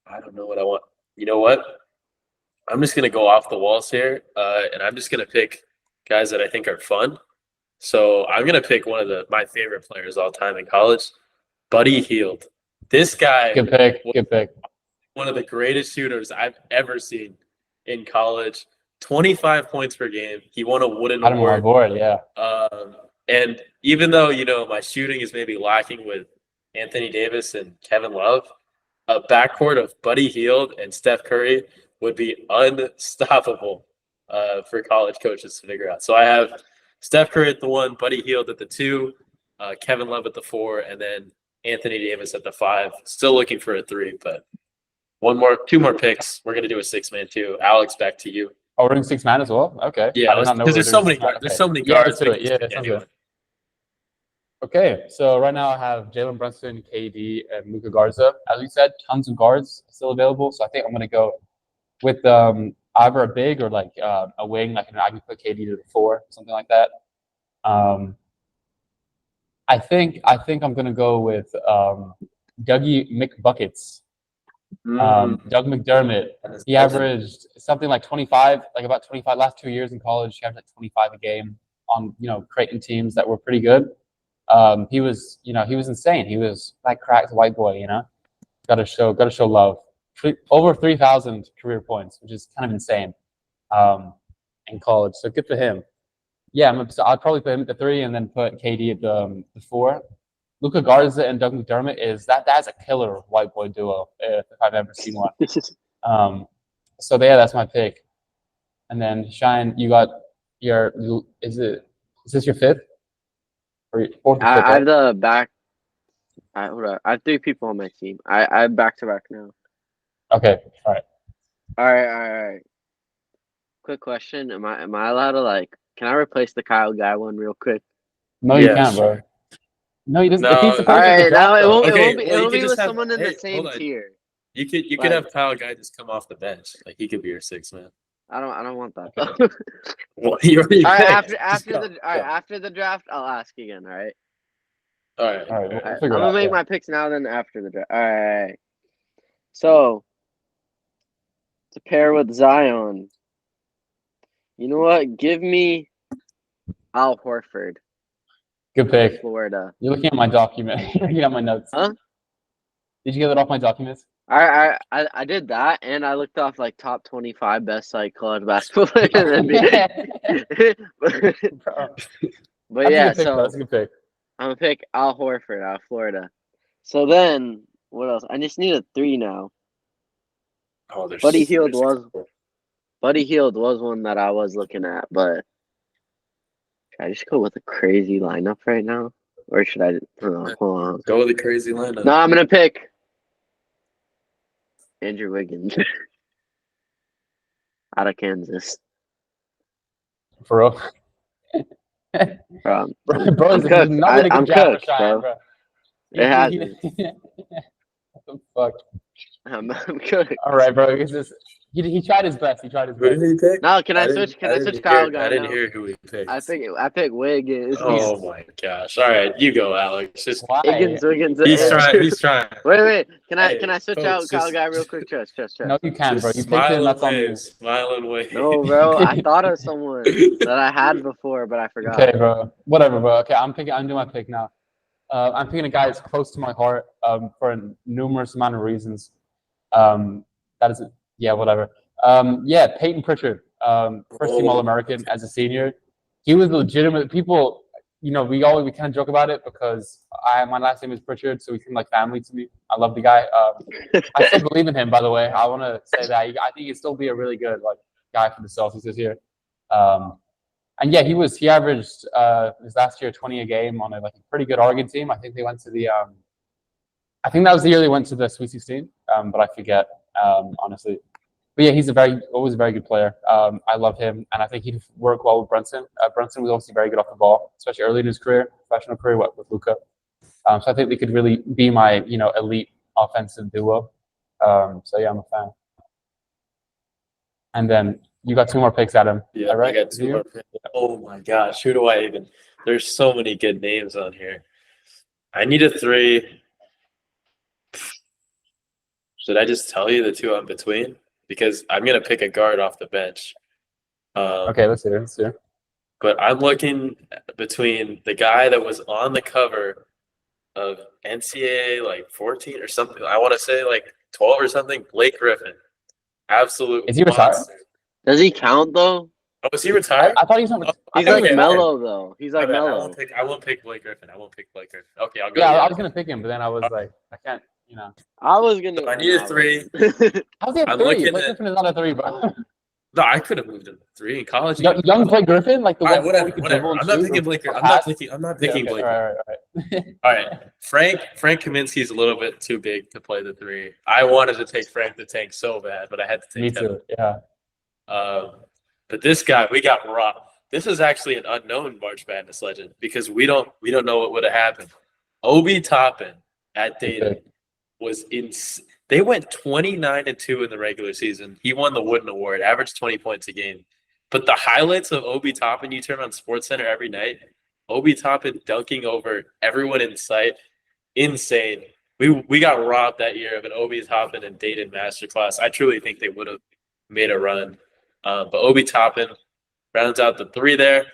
I don't know what I want. You know what? I'm just gonna go off the walls here, and I'm just gonna pick guys that I think are fun. So I'm gonna pick one of my favorite players all time in college, Buddy Hield. This guy, Good pick. Good pick. one of the greatest shooters I've ever seen in college. 25 points per game. He won a Wooden I don't Award. board, yeah. And even though my shooting is maybe lacking with Anthony Davis and Kevin Love, a backcourt of Buddy Hield and Steph Curry would be unstoppable for college coaches to figure out. So I have Steph Curry at the 1, Buddy Hield at the 2, Kevin Love at the 4, and then Anthony Davis at the 5. Still looking for a 3, but 2 more picks. We're gonna do a 6-man too. Alex, back to you. Oh, we're doing 6-man as well. Okay. Yeah, because there's so many. There's so many guards. Yeah, let's do it. Yeah, sounds good. Okay, so right now I have Jalen Brunson, KD, and Luka Garza. As we said, tons of guards still available. So I think I'm gonna go with either a big or like a wing. I can put KD to the 4, something like that. I think I'm gonna go with Dougie McBuckets. Doug McDermott. He averaged something like 25, about 25 last 2 years in college. He averaged like 25 a game on Creighton teams that were pretty good. He was insane. He was like cracked white boy. Gotta show love. Over 3,000 career points, which is kind of insane in college. So good for him. Yeah, so I'd probably put him at the 3 and then put KD at the 4. Luka Garza and Doug McDermott that's a killer white boy duo if I've ever seen one. So yeah, that's my pick. And then Shayan, you got is this your 5th or 4th? Or 5th, I have the back. I have 3 people on my team. I have back to back now. Okay, all right. Quick question: Am I allowed to Can I replace the Kyle guy one real quick? No, you can't, bro. No, he doesn't. No, all right, now it won't be with have, someone in the same tier. You could have Kyle Guy just come off the bench. Like he could be your 6 man. I don't want that. Well, you already all right, after the draft, I'll ask again. All right. All right. I'm gonna make my picks now. Then after the draft. All right. So to pair with Zion, you know what? Give me Al Horford. Good pick. Florida. You're looking at my document. You're looking at my notes. Huh? Did you get that off my documents? I did that, and I looked off top 25 best college basketball players in the NBA. But yeah, so that's a good pick. I'm gonna pick Al Horford out of Florida. So then, what else? I just need a 3 now. Oh, Buddy Hield was one that I was looking at, but should I just go with a crazy lineup right now, or should I? Hold on. Go with a crazy lineup. No, I'm gonna pick Andrew Wiggins out of Kansas. For real. Bro, I'm cooked. I'm cooked, bro. It hasn't. What the fuck? I'm cooked. All right, bro. He tried his best. Who did he pick? No, can I switch? Can I switch Kyle Guy? I didn't hear who he picked. I picked Wiggins. Oh my gosh! All right, you go, Alex. Just Wiggins. He's trying. Wait. Can I switch out Kyle Guy real quick? Trust. No, you can, bro. You picked him. That's on you. Smiling way. No, bro. I thought of someone that I had before, but I forgot. Okay, bro. Whatever, bro. Okay, I'm doing my pick now. I'm picking a guy that's close to my heart for a numerous amount of reasons. That is, whatever. Peyton Pritchard, first team All-American as a senior. He was legitimate. People, we kind of joke about it because my last name is Pritchard, so he's kind of like family to me. I love the guy. I still believe in him, by the way. I want to say that I think he'd still be a really good guy for the Celtics this year. He averaged his last year 20 a game on a pretty good Oregon team. I think they went to the I think that was the year they went to the Sweet 16, but I forget honestly. But yeah, he's always a very good player. I love him, and I think he'd work well with Brunson. Brunson was obviously very good off the ball, especially early in his professional career with Luka. So I think they could really be my elite offensive duo. I'm a fan. And then you got 2 more picks, Adam. Yeah, right? I got 2 more picks. Oh my gosh, who do I even? There's so many good names on here. I need a 3. Should I just tell you the 2 I'm between? Because I'm gonna pick a guard off the bench. Okay, let's hear it. Let's hear it. But I'm looking between the guy that was on the cover of NCAA like 14 or something. I want to say like 12 or something. Blake Griffin, absolute Is he retired? monster. Does he count though? Oh, is he retired? I thought he was not. He's Okay, like okay. Melo though. He's My like bad. Melo. I won't pick Blake Griffin. Okay, I'll go. Yeah, to I the was gonna pick him, but then I was like, I can't. I was gonna. So I need a 3. How's he at I'm 3? looking Blake at- Griffin is not a 3, bro. No, I could have moved to 3 in college. Young Blake Griffin, like the All right, one who whatever, could whatever. dribble and I'm not shoot picking or Blake. I'm pass? not picking Okay, Blake. all right. All right, Frank Kaminsky's a little bit too big to play the 3. I wanted to take Frank the Tank so bad, but I had to take Me Kevin. too. Yeah. But this guy, we got robbed. This is actually an unknown March Madness legend because we don't know what would have happened. Obi Toppin at Dayton was they went 29-2 in the regular season. He won the Wooden Award, averaged 20 points a game. But the highlights of Obi Toppin, you turn on SportsCenter every night. Obi Toppin dunking over everyone in sight, insane. We got robbed that year of an Obi Toppin and Dayton masterclass. I truly think they would have made a run. But Obi Toppin rounds out the 3 there.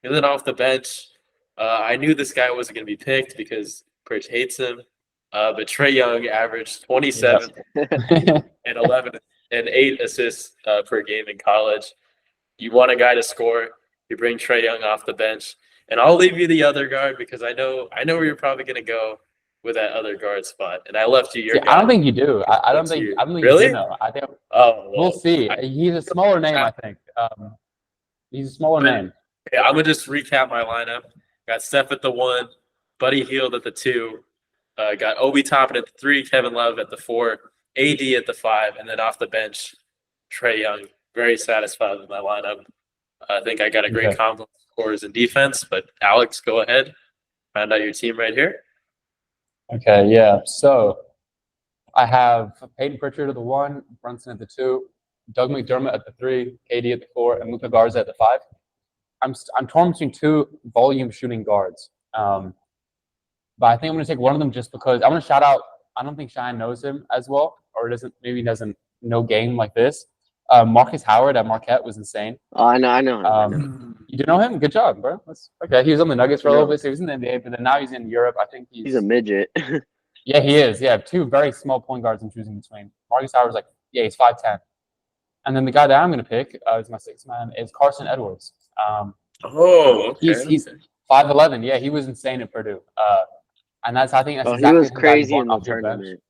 And then off the bench, I knew this guy wasn't going to be picked because Pritch hates him. But Trae Young averaged 27 and 11 and 8 assists per game in college. You want a guy to score, you bring Trae Young off the bench. And I'll leave you the other guard because I know where you're probably going to go with that other guard spot. And I left you your guy. I don't think you do. I don't think Really? you do know. I think we'll see. He's a smaller name, I think. He's a smaller name. Okay, I'm gonna just recap my lineup. Got Steph at the 1, Buddy Hield at the 2, got Obi Toppin at the 3, Kevin Love at the 4, AD at the 5, and then off the bench, Trae Young. Very satisfied with my lineup. I think I got a great combo of scores and defense. But Alex, go ahead. Find out your team right here. Okay, yeah. So I have Peyton Pritchard at the 1, Brunson at the 2, Doug McDermott at the 3, KD at the 4, and Luka Garza at the 5. I'm torn between 2 volume shooting guards. But I think I'm going to take one of them just because I want to shout out. I don't think Shayan knows him as well, or doesn't know game like this. Marcus Howard at Marquette was insane. Oh, I know. You do know him? Good job, bro. Okay. He was on the Nuggets for a little bit. So he was in the NBA, but then now he's in Europe. I think he's a midget. Yeah, he is. Yeah, 2 very small point guards I'm choosing between. Marcus Howard's he's 5'10". And then the guy that I'm going to pick is my 6th man is Carson Edwards. Okay. He's 5'11". Yeah, he was insane at Purdue. And I think that's exactly he was who crazy got in the off your bench. tournament.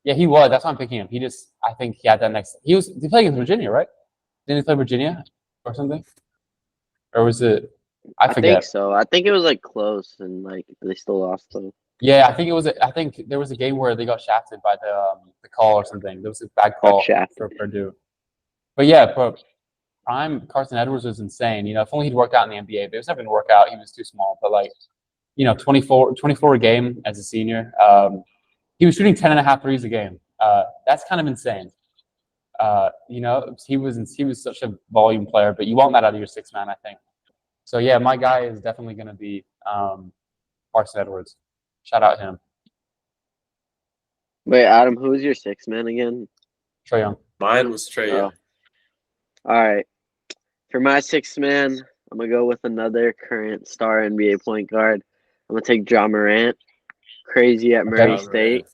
Yeah, he was. That's why I'm picking him. I think he had that next. He played against Virginia, right? Didn't he play Virginia or something? Or was it? I forget. I think so. I think it was close and they still lost though. Yeah, I think it was. I think there was a game where they got shafted by the call or something. There was a bad call for Purdue. But yeah, for prime Carson Edwards was insane. If only he'd worked out in the NBA, but it was never going to work out. He was too small. But 24 a game as a senior. He was shooting 10.5 threes a game. That's kind of insane. He was such a volume player, but you want that out of your 6th man, I think. So yeah, my guy is definitely going to be Carson Edwards. Shout out him. Wait, Adam, who's your 6th man again? Trae Young. Mine was Trae Young. All right. For my 6th man, I'm gonna go with another current star NBA point guard. I'm gonna take Ja Morant. Crazy at Murray State.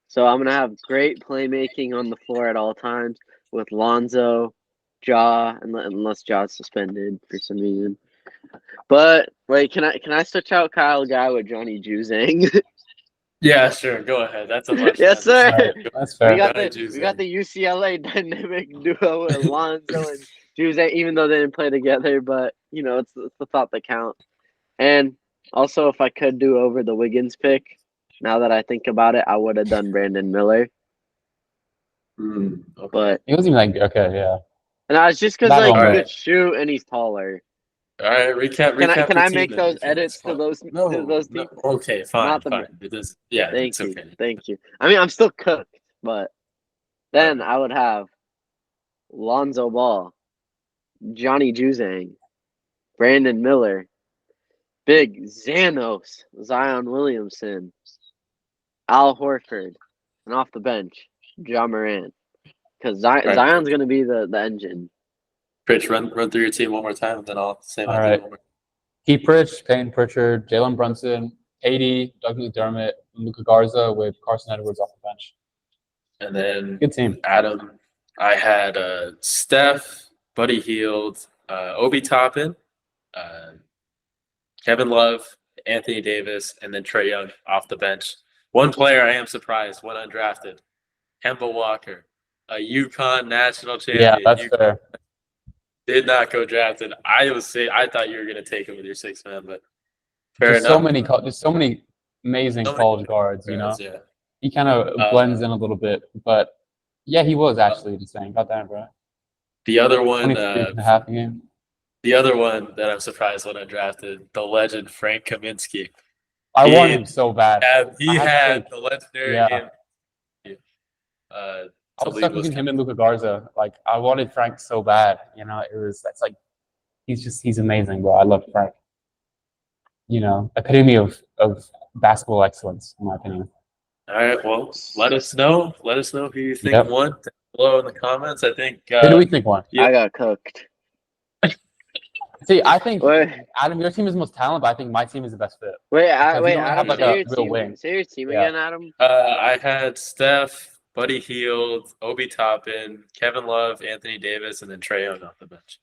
So I'm gonna have great playmaking on the floor at all times with Lonzo, Ja, unless Ja's suspended for some reason. But wait, can I switch out Kyle Guy with Johnny Juzang? Yeah, sure. Go ahead. That's a much. Yes, sir. Right. That's fair. We got the UCLA dynamic duo with Lonzo and Juzang, even though they didn't play together. But it's the thought that counts. And also, if I could do over the Wiggins pick, now that I think about it, I would have done Brandon Miller. Okay. But he wasn't even okay, yeah. And it's just because he could shoot and he's taller. All right, recap. Can I make those edits to those teams? No. Okay, fine. It is. Yeah, Thank you. Okay. Thank you. I mean, I'm still cooked, but then I would have Lonzo Ball, Johnny Juzang, Brandon Miller, Big Xanos, Zion Williamson, Al Horford, and off the bench, Ja Morant. Because Zion's going to be the engine. Rich, run through your team one more time, and then I'll say my team one more. Keith Rich, Payton Pritchard, Jalen Brunson, AD, Doug McDermott, Luka Garza with Carson Edwards off the bench. And then good team. Adam, I had Steph, Buddy Hield, Obi Toppin, Kevin Love, Anthony Davis, and then Trae Young off the bench. One player I am surprised went undrafted, Kemba Walker, a UConn national champion. Yeah, that's fair. Did not go drafted. I thought you were going to take him with your 6 man, but fair There's enough. There's so many amazing college guards, you know? Yeah. He kind of blends in a little bit, but yeah, he was actually insane. Got that, bro. The other one, 23 and a half a game. The other one that I'm surprised when I drafted, the legend Frank Kaminsky. I want him so bad. He had the legendary game. I was stuck between him and Luka Garza. Like, I wanted Frank so bad. You know, he's amazing, bro. I love Frank. You know, epitome of basketball excellence, in my opinion. All right, well, let us know. Let us know who you think won. Below in the comments. I think. Who do we think won? I got cooked. See, I think Adam, your team is the most talented, but I think my team is the best fit. Adam, say your team again, Adam. I had Steph, Buddy Hield, Obi Toppin, Kevin Love, Anthony Davis, and then Trae Young off the bench.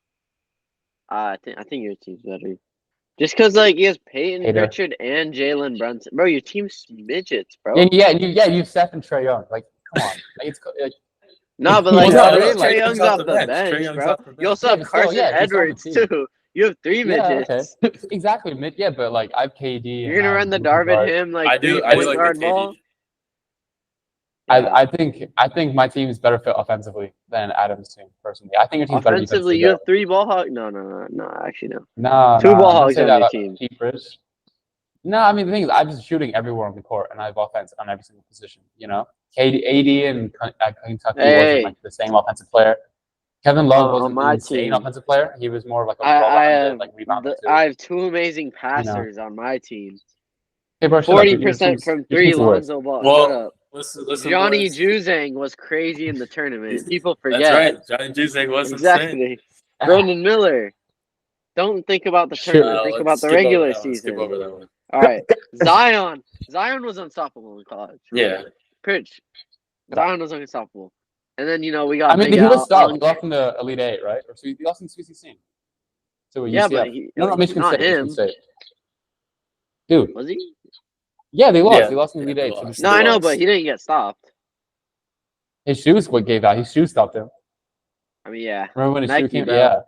I think your team's better. Just because, like, he has Payton Pritchard and Jalen Brunson. Bro, your team's midgets, bro. Yeah, you Steph and Trae Young. Like, come on. No, but like, Trae Young's off the bench, bro. You also have Carson Edwards too. You have 3 midgets. Okay. Exactly, yeah, but like I have KD. You're gonna run the Darvin Ham like I do like guard the ball. I think my team is better fit offensively than Adam's team personally. I think your team's better defensively. Offensively, you have 3 ball hogs. No, actually no. No, 2 ball hogs on your team. No, I mean the thing is, I'm just shooting everywhere on the court, and I have offense on every single position. You know, AD and Kentucky wasn't like the same offensive player. Kevin Love wasn't an insane offensive player. He was more of like a rebounder. I have 2 amazing passers on my team. Hey, bro, 40% from 3, Lonzo Ball. Well, listen, Johnny Juzang was crazy in the tournament. People forget. That's right. Johnny Juzang was insane. Brandon Miller. Don't think about the tournament. Think about the regular season. Skip over that one. All right. Zion was unstoppable in college. Yeah. Zion was unstoppable. And then, you know, we got. I mean, he was stopped. He lost in the Elite Eight, right? Or he lost in the Sweet 16. So but Michigan not State. him. Michigan State. Dude. Was he? Yeah, they lost. They lost in the Elite Eight. No, I know, but he didn't get stopped. His shoes gave out. His shoes stopped him. I mean, yeah. Remember when his shoe came? Bro. Yeah.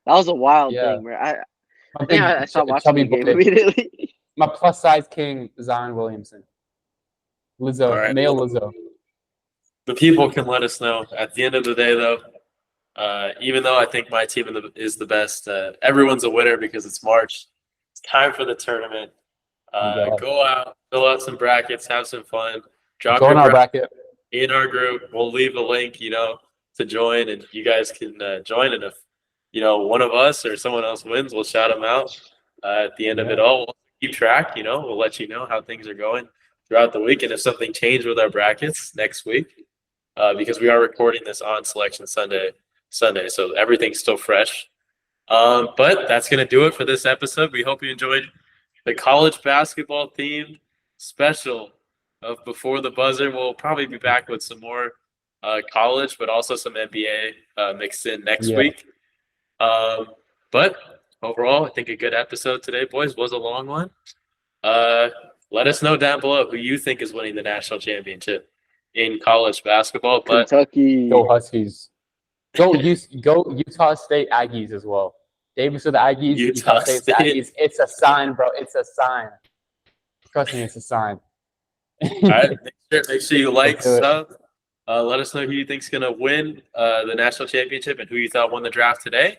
That was a wild thing, bro. I stopped watching the game immediately. My plus size king, Zion Williamson. Lizzo, right. male Lizzo. The people can let us know. At the end of the day, though, even though I think my team is the best, everyone's a winner because it's March. It's time for the tournament. Go out, fill out some brackets, have some fun. Drop your bracket in our group. We'll leave a link, to join, and you guys can join. And if one of us or someone else wins, we'll shout them out at the end of it all. We'll keep track. We'll let you know how things are going throughout the week, and if something changed with our brackets next week, because we are recording this on Selection Sunday, so everything's still fresh. But that's gonna do it for this episode. We hope you enjoyed the college basketball themed special of Before the Buzzer. We'll probably be back with some more college, but also some NBA mixed in next week. But overall, I think a good episode today, boys. Was a long one. Let us know down below who you think is winning the national championship in college basketball. But Kentucky. Go Huskies. Go Utah State Aggies as well. Davis with the Aggies. Utah State Aggies. It's a sign, bro. It's a sign. Trust me, it's a sign. All right. Make sure you like, sub. Let us know who you think's gonna win the national championship and who you thought won the draft today.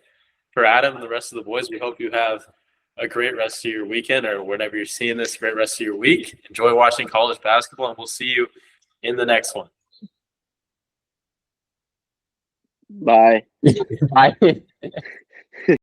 For Adam and the rest of the boys, we hope you have a great rest of your weekend, or whenever you're seeing this, great rest of your week. Enjoy watching college basketball, and we'll see you in the next one. Bye. Bye.